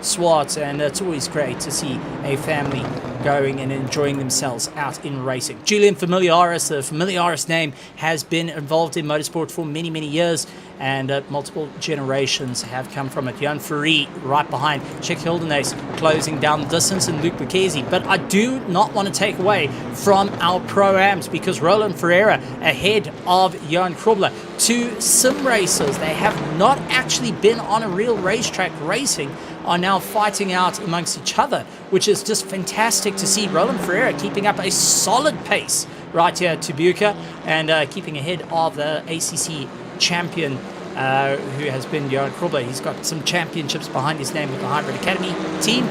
Swarts, and it's always great to see a family going and enjoying themselves out in racing. Julian Familiaris, the Familiaris name, has been involved in motorsport for many, many years, and multiple generations have come from it. Jan Ferrari right behind, Chick Hildenace closing down the distance, and Luke Lucchesi. But I do not want to take away from our Pro-Ams, because Roland Ferreira ahead of Jan Krubler. Two sim racers, they have not actually been on a real racetrack racing, are now fighting out amongst each other, which is just fantastic to see. Roland Ferreira keeping up a solid pace right here to Buca, and keeping ahead of the ACC champion, who has been Johan Krubler. He's got some championships behind his name with the Hybrid Academy team.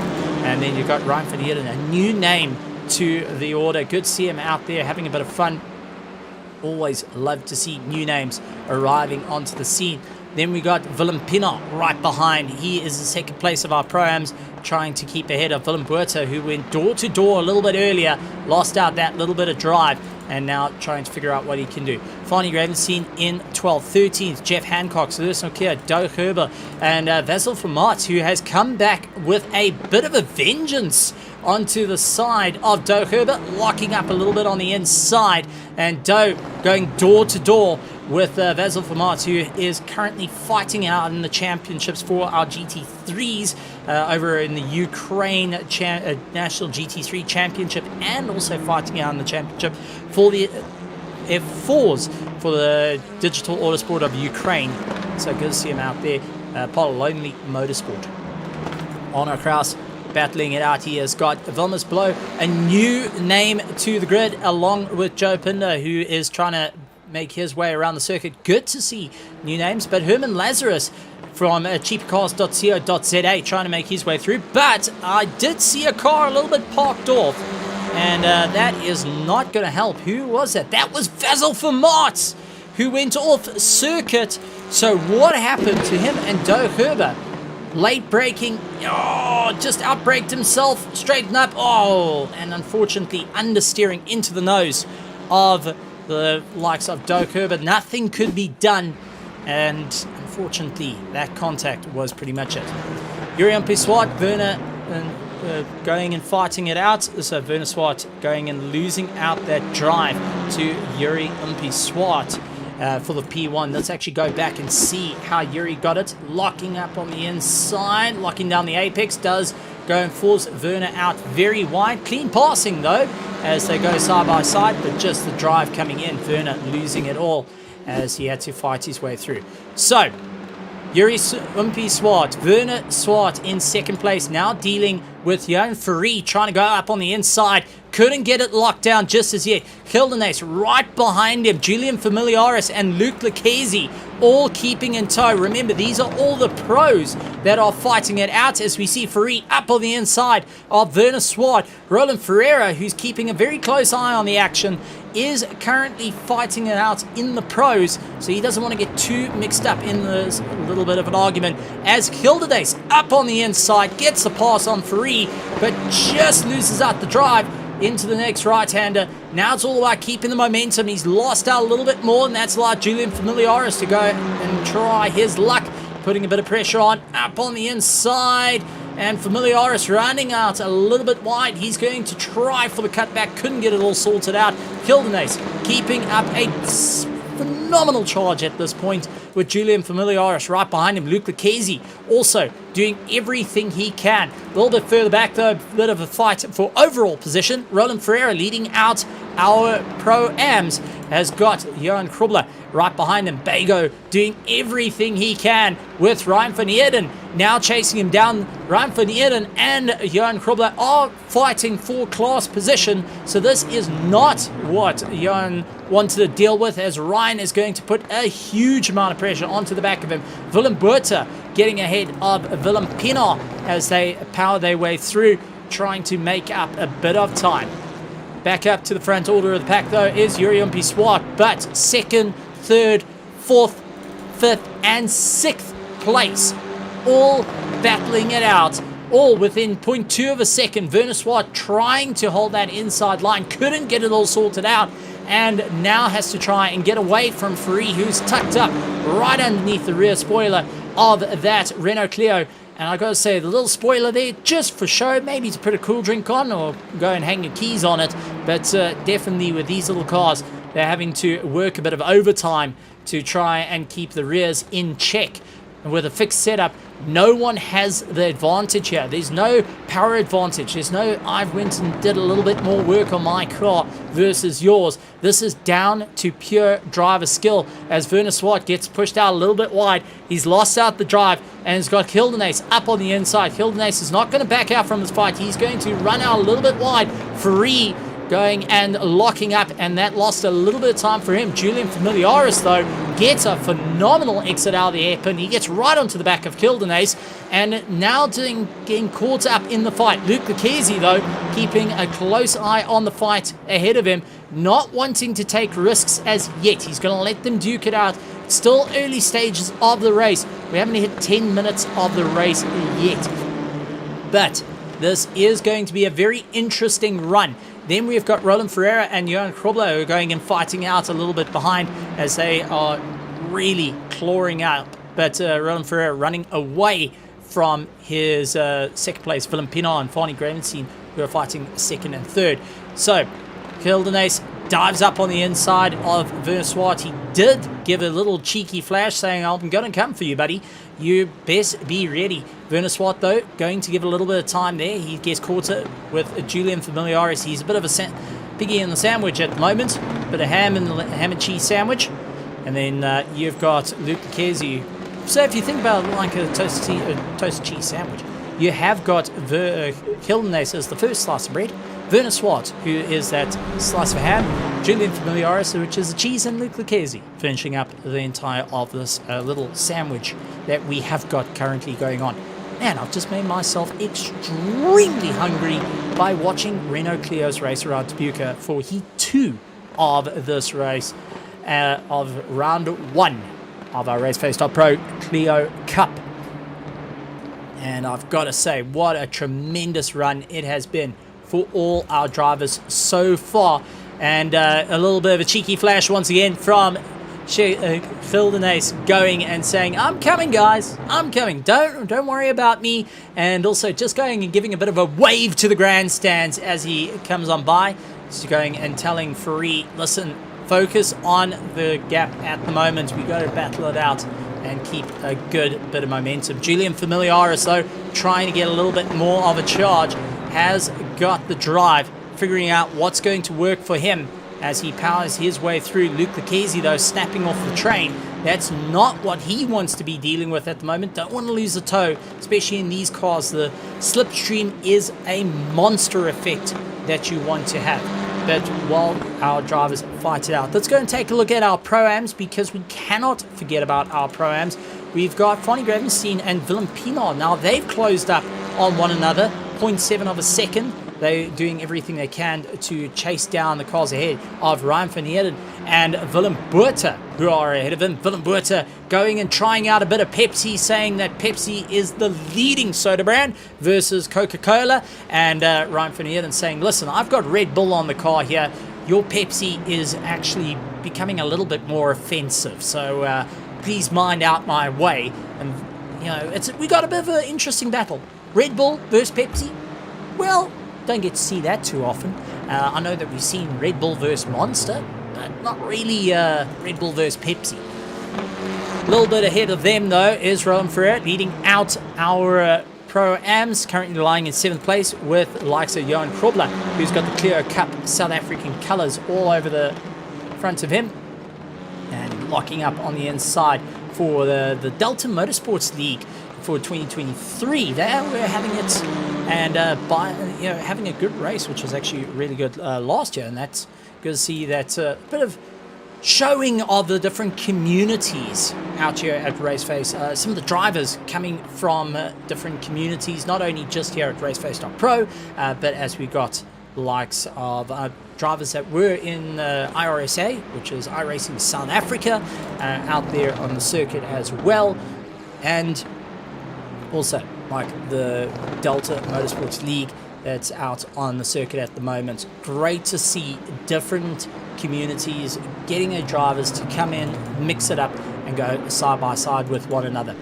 And then you've got Ryan van Heerden, a new name to the order. Good to see him out there having a bit of fun. Always love to see new names arriving onto the scene. Then we got Willem Pinot right behind. He is the second place of our Pro-Ams, trying to keep ahead of Willem Buerta, who went door to door a little bit earlier, lost out that little bit of drive, and now trying to figure out what he can do. Fanny Ravenstein in 12th, 13th, Jeff Hancock, Lewis Nokia, Doug Herber, and Vasil Vermaat, who has come back with a bit of a vengeance onto the side of Doug Herber, locking up a little bit on the inside, and Doe going door to door with Vasil Vermaat, who is currently fighting out in the championships for our GT3s over in the Ukraine National GT3 Championship, and also fighting out in the championship for the F4s for the Digital Autosport of Ukraine. So good to see him out there. Paul Lonely Motorsport. Arno Kraus battling it out. He has got Vilmos Blow, a new name to the grid, along with Joe Pinder, who is trying to make his way around the circuit. Good to see new names, but Herman Lazarus from cheapcars.co.za trying to make his way through. But I did see a car a little bit parked off, and that is not going to help. Who was it? That was Vasil Vermaat, who went off circuit. So what happened to him and Doe Herber? Late braking, just outbraked himself, straightened up, and unfortunately understeering into the nose of the likes of Doe Herber. Nothing could be done, and unfortunately that contact was pretty much it. Yuri Swart, Werner going and fighting it out. So Werner Swart going and losing out that drive to Yuri Swart for the P1. Let's actually go back and see how Yuri got it. Locking up on the inside, locking down the apex, does go and force Werner out very wide. Clean passing though, as they go side by side, but just the drive coming in. Werner losing it all as he had to fight his way through. So, Yuri Swart, Werner Swart in second place, now dealing with Jan Ferrari trying to go up on the inside. Couldn't get it locked down just as yet. Hildenace right behind him. Julian Familiaris and Luke Lucchesi all keeping in tow. Remember, these are all the pros that are fighting it out, as we see Ferrari up on the inside of Werner Swart. Roland Ferreira, who's keeping a very close eye on the action, is currently fighting it out in the pros, so he doesn't want to get too mixed up in this little bit of an argument. As Hildenace up on the inside, gets the pass on Ferrari, but just loses out the drive into the next right-hander. Now it's all about keeping the momentum. He's lost out a little bit more, and that's allowed Julian Familiaris to go and try his luck, putting a bit of pressure on, up on the inside. And Familiaris running out a little bit wide. He's going to try for the cutback. Couldn't get it all sorted out. Hildenace keeping up a phenomenal charge at this point, with Julian Familiaris right behind him. Luke Lucchesi also doing everything he can. A little bit further back though, a bit of a fight for overall position. Roland Ferreira leading out our Pro-Ams has got Johan Krubler right behind him. Bago doing everything he can with Ryan van Heerden now chasing him down. Ryan van Heerden and Johan Krubler are fighting for class position, so this is not what Johan wanted to deal with, as Ryan is going to put a huge amount of pressure onto the back of him. Willem Buerta getting ahead of Willem Pienaar as they power their way through, trying to make up a bit of time. Back up to the front order of the pack, though, is Yuri Swart, but second, third, fourth, fifth, and sixth place, all battling it out, all within 0.2 of a second. Werner Swart trying to hold that inside line, couldn't get it all sorted out, and now has to try and get away from Free, who's tucked up right underneath the rear spoiler of that Renault Clio. And I gotta say, the little spoiler there, just for show, maybe to put a cool drink on or go and hang your keys on it. But definitely with these little cars, they're having to work a bit of overtime to try and keep the rears in check. And with a fixed setup, no one has the advantage here. There's no power advantage. There's no, I've went and did a little bit more work on my car versus yours. This is down to pure driver skill as Werner Swart gets pushed out a little bit wide. He's lost out the drive and has got Hildenace up on the inside. Hildenace is not going to back out from this fight. He's going to run out a little bit wide. Free going and locking up, and that lost a little bit of time for him. Julian Familiaris, though, gets a phenomenal exit out of the hairpin. He gets right onto the back of Kildenace, and now getting caught up in the fight. Luke Lucchesi, though, keeping a close eye on the fight ahead of him, not wanting to take risks as yet. He's going to let them duke it out. Still early stages of the race. We haven't hit 10 minutes of the race yet. But this is going to be a very interesting run. Then we've got Roland Ferreira and Johan Krobler who are going and fighting out a little bit behind as they are really clawing out. But Roland Ferreira running away from his second place, Willem Pienaar and Fani Gravenstein, who are fighting second and third. So, Hildenace dives up on the inside of Werner Swart. He did give a little cheeky flash saying, I'm going to come for you, buddy. You best be ready. Werner Swart, though, going to give a little bit of time there. He gets caught with Julian Familiaris. He's a bit of a piggy in the sandwich at the moment. Bit of ham and cheese sandwich. And then you've got Luke Lucchesi. So if you think about it like a toasted cheese sandwich, you have got Hildenace as the first slice of bread. Werner Swart, who is that slice of ham, Julian Familiaris, which is the cheese, and Luke Lucchesi, finishing up the entire of this little sandwich that we have got currently going on. Man, I've just made myself extremely hungry by watching Renault Clio's race around Tsukuba for Heat 2 of this race, of round 1 of our RaceFace.Pro Clio Cup. And I've got to say, what a tremendous run it has been for all our drivers so far. And a little bit of a cheeky flash once again from Hildenace going and saying, I'm coming, guys, I'm coming, don't worry about me. And also just going and giving a bit of a wave to the grandstands as he comes on by. Just going and telling Ferrari, listen, focus on the gap at the moment. We got to battle it out and keep a good bit of momentum. Julian Familiaris, though, trying to get a little bit more of a charge, has got the drive, figuring out what's going to work for him as he powers his way through. Luke Lucchesi, though, snapping off the train. That's not what he wants to be dealing with at the moment. Don't want to lose a toe, especially in these cars. The slipstream is a monster effect that you want to have. But while our drivers fight it out, let's go and take a look at our Pro-Ams, because we cannot forget about our Pro-Ams. We've got Fani Gravenstein and Willem Pienaar. Now, they've closed up on one another, 0.7 of a second. They're doing everything they can to chase down the cars ahead of Ryan van Heerden and Willem Buerta, who are ahead of him. Willem Buerta going and trying out a bit of Pepsi, saying that Pepsi is the leading soda brand versus Coca-Cola. And Ryan van Heerden saying, listen, I've got Red Bull on the car here. Your Pepsi is actually becoming a little bit more offensive. So please mind out my way. And, you know, we got a bit of an interesting battle. Red Bull versus Pepsi. Well, don't get to see that too often. I know that we've seen Red Bull versus Monster, but not really Red Bull versus Pepsi. A little bit ahead of them, though, is Roland Ferreira leading out our Pro-Ams, currently lying in 7th place with the likes of Johan Krobler, who's got the Clio Cup South African colours all over the front of him, and locking up on the inside for the Delta Motorsports League for 2023. There we're having it, and having a good race, which was actually really good last year, and that's good to see that bit of showing of the different communities out here at RaceFace. Some of the drivers coming from different communities, not only just here at RaceFace.Pro, but as we got the likes of drivers that were in IRSA, which is iRacing South Africa, out there on the circuit as well. And also like the Delta Motorsports League that's out on the circuit at the moment. Great to see different communities getting their drivers to come in, mix it up, and go side by side with one another.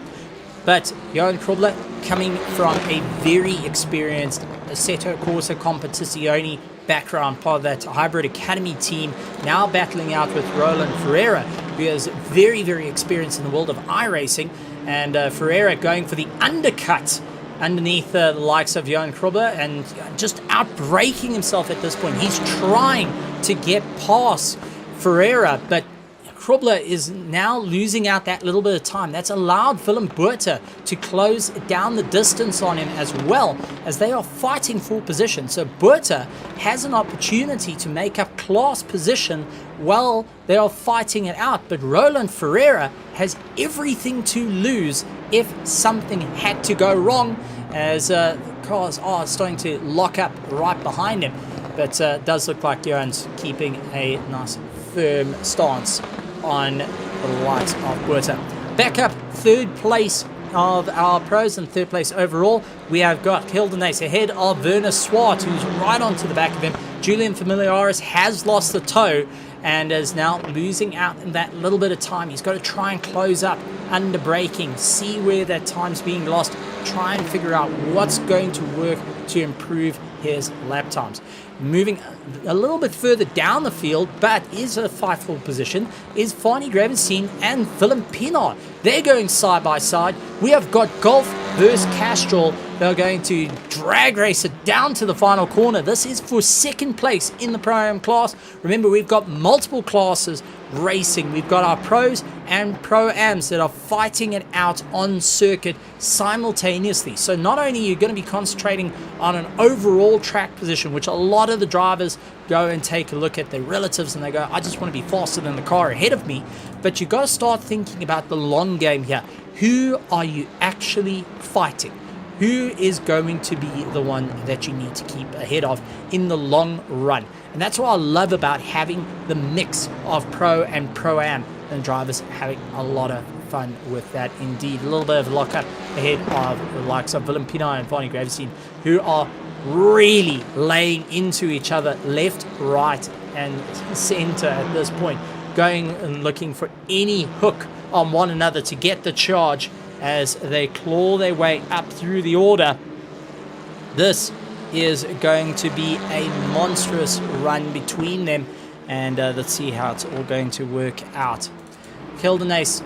But Johan Krobler, coming from a very experienced Assetto Corsa Competizione background, part of that Hybrid Academy team, now battling out with Roland Ferreira, who is very, very experienced in the world of iRacing, and Ferreira going for the undercut underneath the likes of Johan Krobler and just outbraking himself at this point. He's trying to get past Ferreira, but Krobler is now losing out that little bit of time. That's allowed Willem Buerta to close down the distance on him, as well as they are fighting for position. So Buerta has an opportunity to make up class position while they are fighting it out. But Roland Ferreira has everything to lose if something had to go wrong, as cars are starting to lock up right behind him. But it does look like Johan's keeping a nice firm stance on the likes of Buerta. Back up, third place of our pros and third place overall, we have got Hildenace ahead of Werner Swart, who's right onto the back of him. Julian Familiaris has lost the toe and is now losing out in that little bit of time. He's got to try and close up under braking, see where that time's being lost, try and figure out what's going to work to improve his lap times. Moving a little bit further down the field, but is a fightful position, is Fani Gravenstein and Willem Pienaar. They're going side by side. We have got Golf versus Castrol. They're going to drag race it down to the final corner. This is for second place in the Pro-Am class. Remember, we've got multiple classes racing. We've got our pros and Pro-Ams that are fighting it out on circuit simultaneously. So not only are you going to be concentrating on an overall track position, which a lot of the drivers go and take a look at their relatives and they go, I just want to be faster than the car ahead of me. But you've got to start thinking about the long game here. Who are you actually fighting? Who is going to be the one that you need to keep ahead of in the long run? And that's what I love about having the mix of Pro and Pro-Am, and drivers having a lot of fun with that indeed. A little bit of lockup ahead of the likes of Willem Pienaar and Fani Gravenstein, who are really laying into each other left, right, and center at this point, going and looking for any hook on one another to get the charge as they claw their way up through the order. This is going to be a monstrous run between them, and let's see how it's all going to work out. Hildenace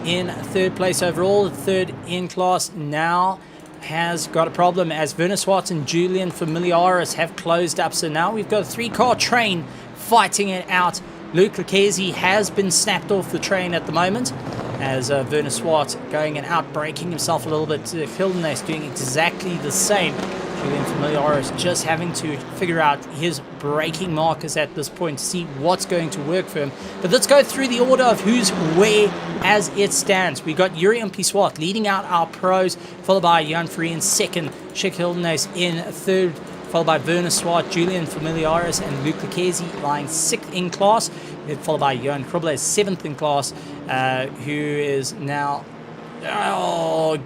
in third place overall, third in class, now has got a problem as Werner Swart and Julian Familiaris have closed up. So now we've got a three-car train fighting it out. Luke Lucchesi has been snapped off the train at the moment, as Werner Swart going and out-braking himself a little bit. Hildenace doing exactly the same. Julian Familiaris just having to figure out his braking markers at this point to see what's going to work for him. But let's go through the order of who's where as it stands. We got Yuri Swart leading out our pros, followed by Jan Free in second, Sheik Hildenace in third, followed by Werner Swart, Julian Familiaris, and Luke Lucchesi lying sixth in class, followed by Johan Krobler, seventh in class, who is now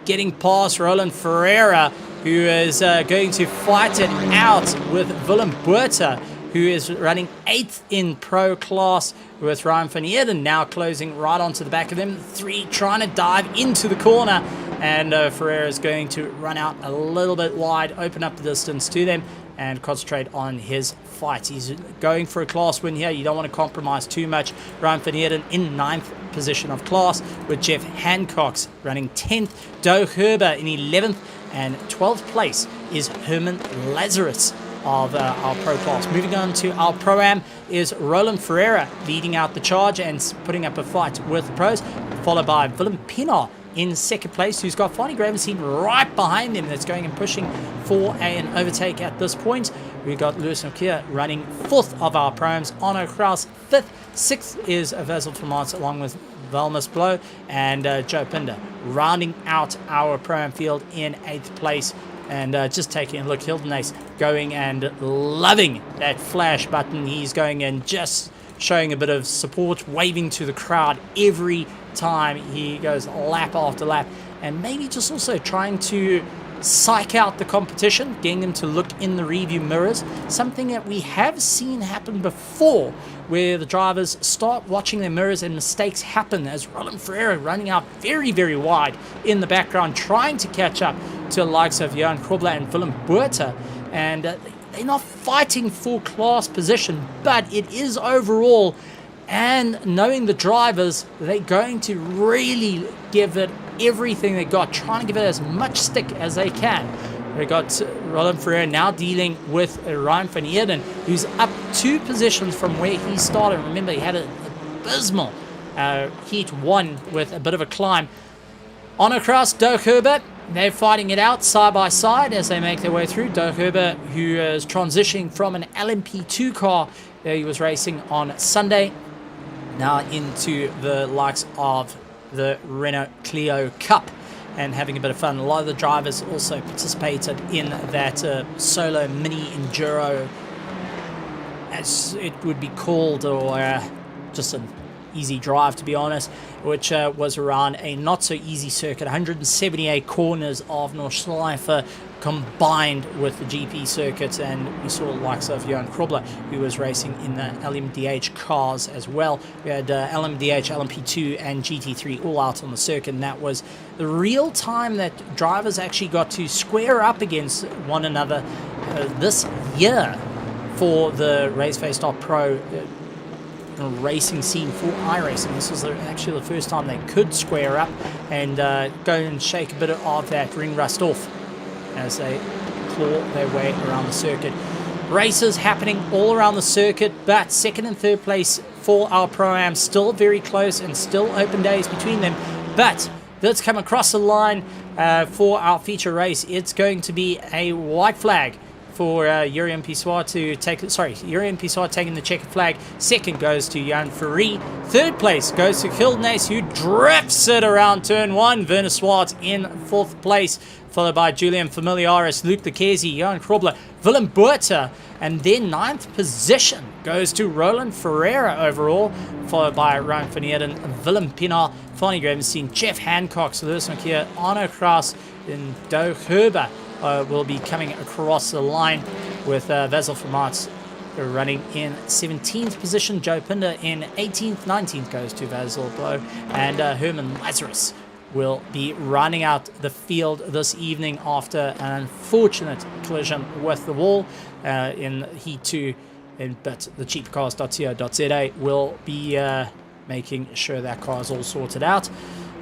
getting past Roland Ferreira, who is going to fight it out with Willem Buerta, who is running 8th in pro class, with Ryan van Eerden now closing right onto the back of him. Three trying to dive into the corner, and Ferreira is going to run out a little bit wide, open up the distance to them, and concentrate on his fight. He's going for a class win here. You don't want to compromise too much. Ryan van Eerden in 9th position of class, with Jeff Hancock's running 10th. Doe Herber in 11th, and 12th place is Herman Lazarus of our pro class. Moving on to our Pro-Am is Roland Ferreira leading out the charge and putting up a fight with the pros, followed by Willem Pienaar in second place, who's got Fani Gravenstein right behind him, that's going and pushing for an overtake at this point. we got Lewis Nokia running 4th of our Pro-Ams, Arno Kraus 5th, 6th is Vasil Vermaat along with Valmus Blow, and Joe Pinder rounding out our Pro-Am field in 8th place. And just taking a look, Hildenace going and loving that flash button. He's going and just showing a bit of support, waving to the crowd every time he goes lap after lap, and maybe just also trying to psych out the competition, getting them to look in the review mirrors, something that we have seen happen before, where the drivers start watching their mirrors and mistakes happen, as Roland Ferreira running out very, very wide in the background, trying to catch up to the likes of Johan Krobler and Willem Buerta, and they're not fighting for class position, but it is overall, and knowing the drivers, they're going to really give it everything they got, trying to give it as much stick as they can. We got Roland Ferreira now dealing with Ryan van Eerden, who's up 2 positions from where he started. Remember, he had an abysmal Heat 1 with a bit of a climb. On across Dirk Herbert, they're fighting it out side by side as they make their way through. Dirk Herbert, who is transitioning from an LMP2 car that he was racing on Sunday, now into the likes of the Renault Clio Cup and having a bit of fun. A lot of the drivers also participated in that solo mini enduro, as it would be called, or just an easy drive, to be honest, which was around a not so easy circuit, 178 corners of Nordschleife combined with the GP circuit. And we saw the likes of Johan Krobler, who was racing in the LMDH cars as well. We had LMDH, LMP2 and GT3 all out on the circuit, and that was the real time that drivers actually got to square up against one another this year for the RaceFace.Pro racing scene for iRacing. This was actually the first time they could square up and go and shake a bit of that ring rust off as they claw their way around the circuit. Races happening all around the circuit, but 2nd and 3rd place for our Pro-Am, still very close and still open days between them. But let's come across the line for our feature race. It's going to be a white flag for Jurien Pissoir to take, Jurien Pissoir taking the checkered flag. 2nd goes to Jan Ferry. 3rd place goes to Hildenace, who drifts it around turn 1. Werner Swartz in 4th place, followed by Julian Familiaris, Luke Lucchesi, Johan Krobler, Willem Buerta, and then 9th position goes to Roland Ferreira overall, followed by Ryan van Eerden, Willem Pinaar, Fanny Gravenstein, Jeff Hancock, Lewis Nokia, Arno Kraus, and Doug Herber will be coming across the line, with Vasil Vermaat running in 17th position, Joe Pinder in 18th, 19th goes to Vasil Blow, and Herman Lazarus will be running out the field this evening after an unfortunate collision with the wall in Heat 2. But the cheapcars.co.za will be making sure that car is all sorted out.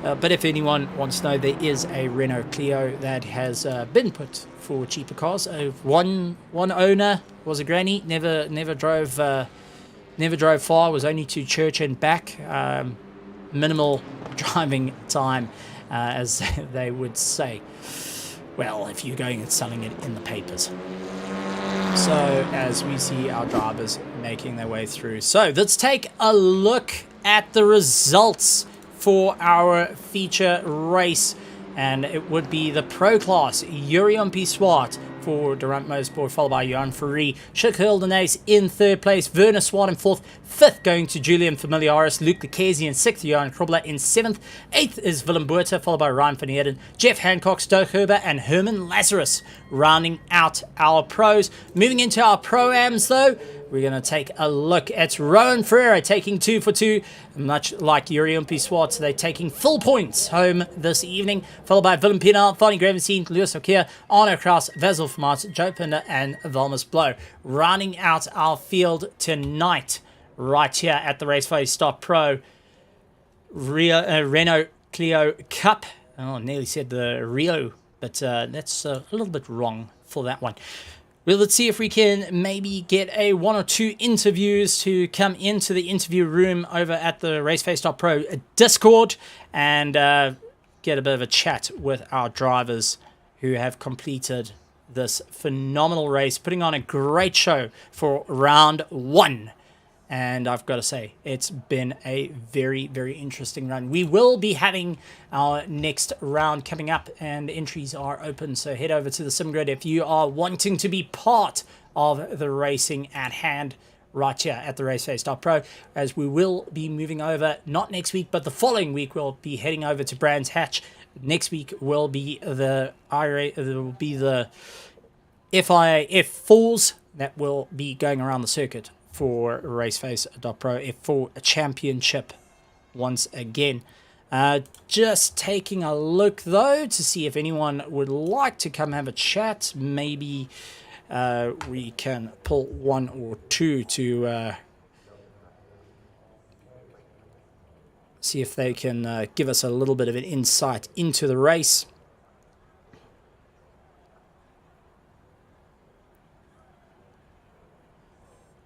But if anyone wants to know, there is a Renault Clio that has been put for cheaper cars. One owner was a granny, never drove far, was only to church and back. Minimal driving time, as they would say. Well, if you're going and selling it in the papers. So as we see our drivers making their way through. So let's take a look at the results for our feature race, and it would be the Pro Class. Jurien Pissoir for Durant Motorsport, followed by Johan Ferry. Schick Hildenace in 3rd place, Werner Swart in 4th, 5th going to Julian Familiaris, Luke Lucchesi in 6th, Johan Krobler in 7th, 8th is Willem Buerta, followed by Ryan van Eerden, Jeff Hancock, Stoke Herber, and Herman Lazarus rounding out our pros. Moving into our Pro-Ams though, we're going to take a look at Rowan Ferreira taking 2 for 2. Much like Jurien Pissoir, they're taking full points home this evening, followed by Willem Pinaar, Fanny Gravenstein, Lewis Nokia, Arno Kraus, Vasil Vermaat, Joe Pinder, and Valmus Blow. Rounding out our field tonight, right here at the RaceFace.Pro Renault Clio Cup. Oh, I nearly said the Rio, but that's a little bit wrong for that one. Well, let's see if we can maybe get 1 or 2 interviews to come into the interview room over at the RaceFace.Pro Discord and get a bit of a chat with our drivers who have completed this phenomenal race, putting on a great show for round one. And I've got to say, it's been a very, very interesting run. We will be having our next round coming up, and entries are open. So head over to the sim grid if you are wanting to be part of the racing at hand right here at the RaceFace.Pro, as we will be moving over, not next week, but the following week, we'll be heading over to Brands Hatch. Next week will be the FIA F4s that will be going around the circuit for RaceFace.Pro F4 Championship once again. Just taking a look though to see if anyone would like to come have a chat. Maybe we can pull one or two to see if they can give us a little bit of an insight into the race.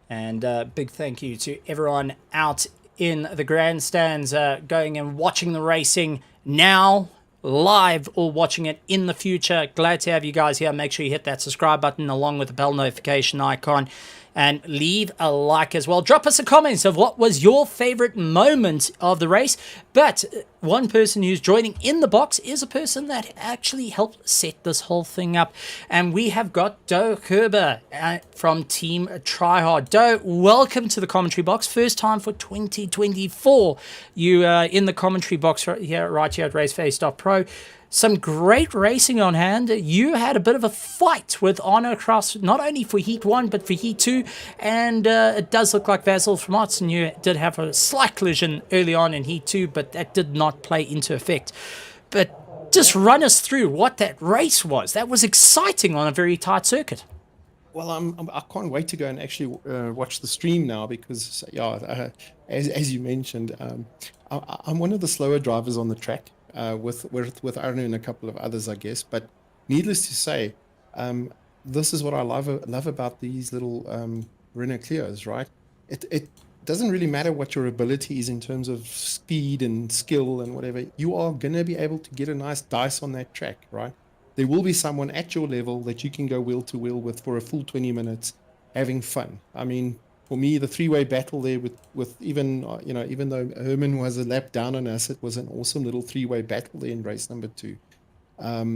And big thank you to everyone out in the grandstands going and watching the racing now, live, or watching it in the future. Glad to have you guys here. Make sure you hit that subscribe button along with the bell notification icon. And leave a like as well. Drop us a comment of what was your favorite moment of the race. But one person who's joining in the box is a person that actually helped set this whole thing up. And we have got Doe Kerber from Team Tryhard. Doe, welcome to the commentary box. First time for 2024. You in the commentary box right here at RaceFace.Pro. Some great racing on hand. You had a bit of a fight with Arno Cross, not only for Heat 1, but for Heat 2. And it does look like Vasil from Otson, you did have a slight collision early on in Heat 2, but that did not play into effect. But just run us through what that race was. That was exciting on a very tight circuit. Well, I can't wait to go and actually watch the stream now because, as you mentioned, I'm one of the slower drivers on the track. With Arno and a couple of others, I guess. But needless to say, this is what I love about these little Renault Clios, right? It doesn't really matter what your ability is in terms of speed and skill and whatever. You are going to be able to get a nice dice on that track, right? There will be someone at your level that you can go wheel to wheel with for a full 20 minutes having fun. I mean, for me, the three-way battle there with even, even though Herman was a lap down on us, it was an awesome little three-way battle there in race number 2.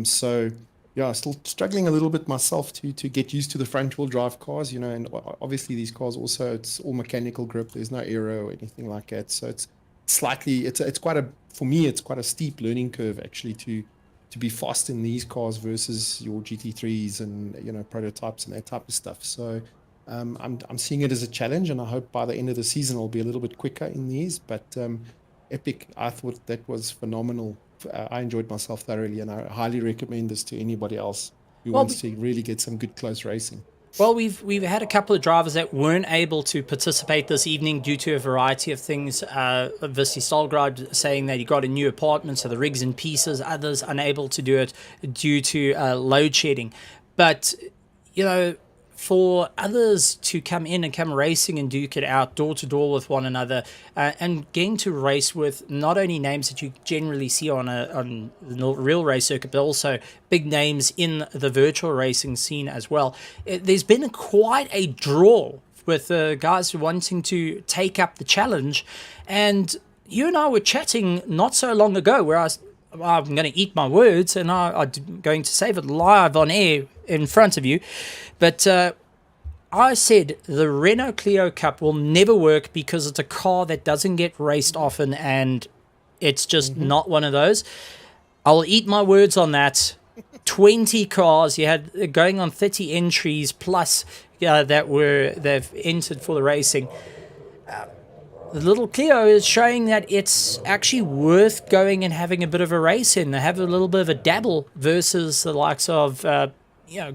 So, yeah, still struggling a little bit myself to get used to the front-wheel drive cars, and obviously these cars also, it's all mechanical grip. There's no aero or anything like that. So it's slightly, for me, it's quite a steep learning curve, actually, to be fast in these cars versus your GT3s and, prototypes and that type of stuff. So, I'm seeing it as a challenge, and I hope by the end of the season I'll be a little bit quicker in these. But Epic, I thought that was phenomenal. I enjoyed myself thoroughly, and I highly recommend this to anybody else who wants to really get some good close racing. Well, we've had a couple of drivers that weren't able to participate this evening due to a variety of things. Visi Stolgrad saying that he got a new apartment, so the rig's in pieces. Others unable to do it due to load shedding. But, for others to come in and come racing and duke it out door to door with one another, and getting to race with not only names that you generally see on the real race circuit, but also big names in the virtual racing scene as well. There's been quite a draw with guys wanting to take up the challenge. And you and I were chatting not so long ago where I'm going to eat my words, and I'm going to save it live on air in front of you. But I said the Renault Clio Cup will never work because it's a car that doesn't get raced often, and it's just not one of those. I'll eat my words on that. 20 cars, you had going on 30 entries plus they've entered for the racing. The little Clio is showing that it's actually worth going and having a bit of a race in. They have a little bit of a dabble versus the likes of,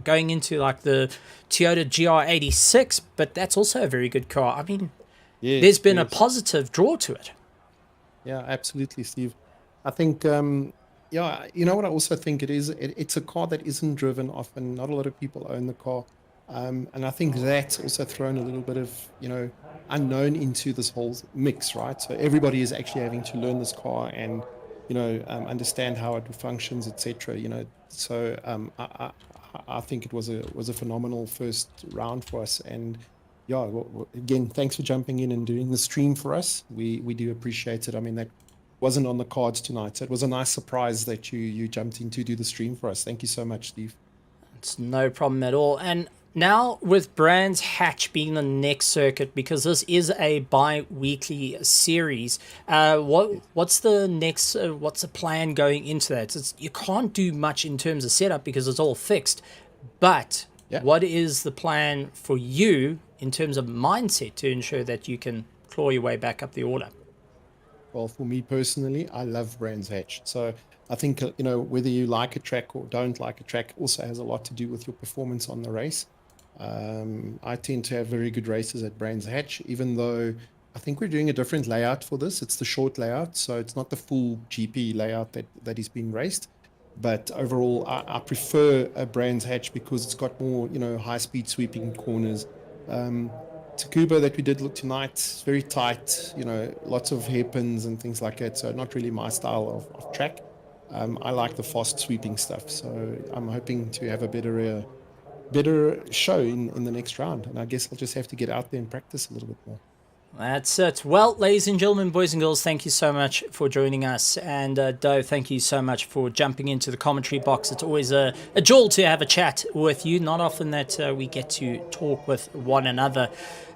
going into like the Toyota GR86, but that's also a very good car. I mean, there's been a positive draw to it. Yeah, absolutely, Steve. I think, you know what I also think it is? It's a car that isn't driven often. Not a lot of people own the car. And I think that's also thrown a little bit of, unknown into this whole mix, right? So everybody is actually having to learn this car and, understand how it functions, etc. So I think it was a phenomenal first round for us. And yeah, again, thanks for jumping in and doing the stream for us. We do appreciate it. I mean, that wasn't on the cards tonight, so it was a nice surprise that you jumped in to do the stream for us. Thank you so much, Steve. It's no problem at all. And now with Brands Hatch being the next circuit, because this is a bi-weekly series, what's the next? What's the plan going into that? You can't do much in terms of setup because it's all fixed. But what is the plan for you in terms of mindset to ensure that you can claw your way back up the order? Well, for me personally, I love Brands Hatch. So I think, whether you like a track or don't like a track also has a lot to do with your performance on the race. I tend to have very good races at Brands Hatch, even though I think we're doing a different layout for this. It's the short layout, so it's not the full GP layout that is being raced. But overall, I prefer a Brands Hatch because it's got more, high-speed sweeping corners. Tsukuba that we did look tonight, very tight, lots of hairpins and things like that. So not really my style of track. I like the fast sweeping stuff. So I'm hoping to have a better show in the next round. And I guess I'll just have to get out there and practice a little bit more. That's it. Well, ladies and gentlemen, boys and girls, thank you so much for joining us. And Dove, thank you so much for jumping into the commentary box. It's always a joy to have a chat with you. Not often that we get to talk with one another.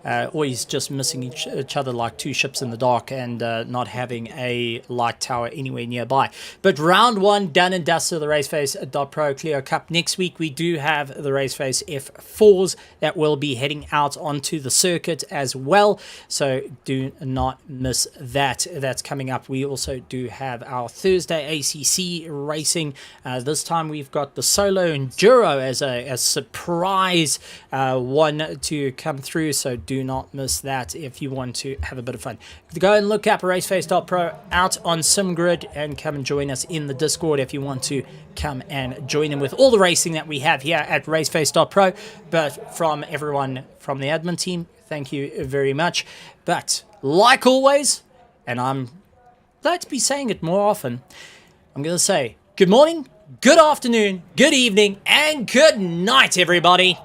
Always just missing each other like two ships in the dark and not having a light tower anywhere nearby. But round one done and dusted, the RaceFace.Pro Clio Cup. Next week we do have the RaceFace F4s that will be heading out onto the circuit as well. So do not miss that. That's coming up. We also do have our Thursday ACC racing. This time we've got the Solo Enduro as a surprise one to come through. So do not miss that if you want to have a bit of fun. Go and look up RaceFace.Pro out on SimGrid and come and join us in the Discord if you want to come and join in with all the racing that we have here at RaceFace.Pro. But from everyone from the admin team, thank you very much. But like always, and I'm glad to be saying it more often, I'm going to say good morning, good afternoon, good evening, and good night, everybody.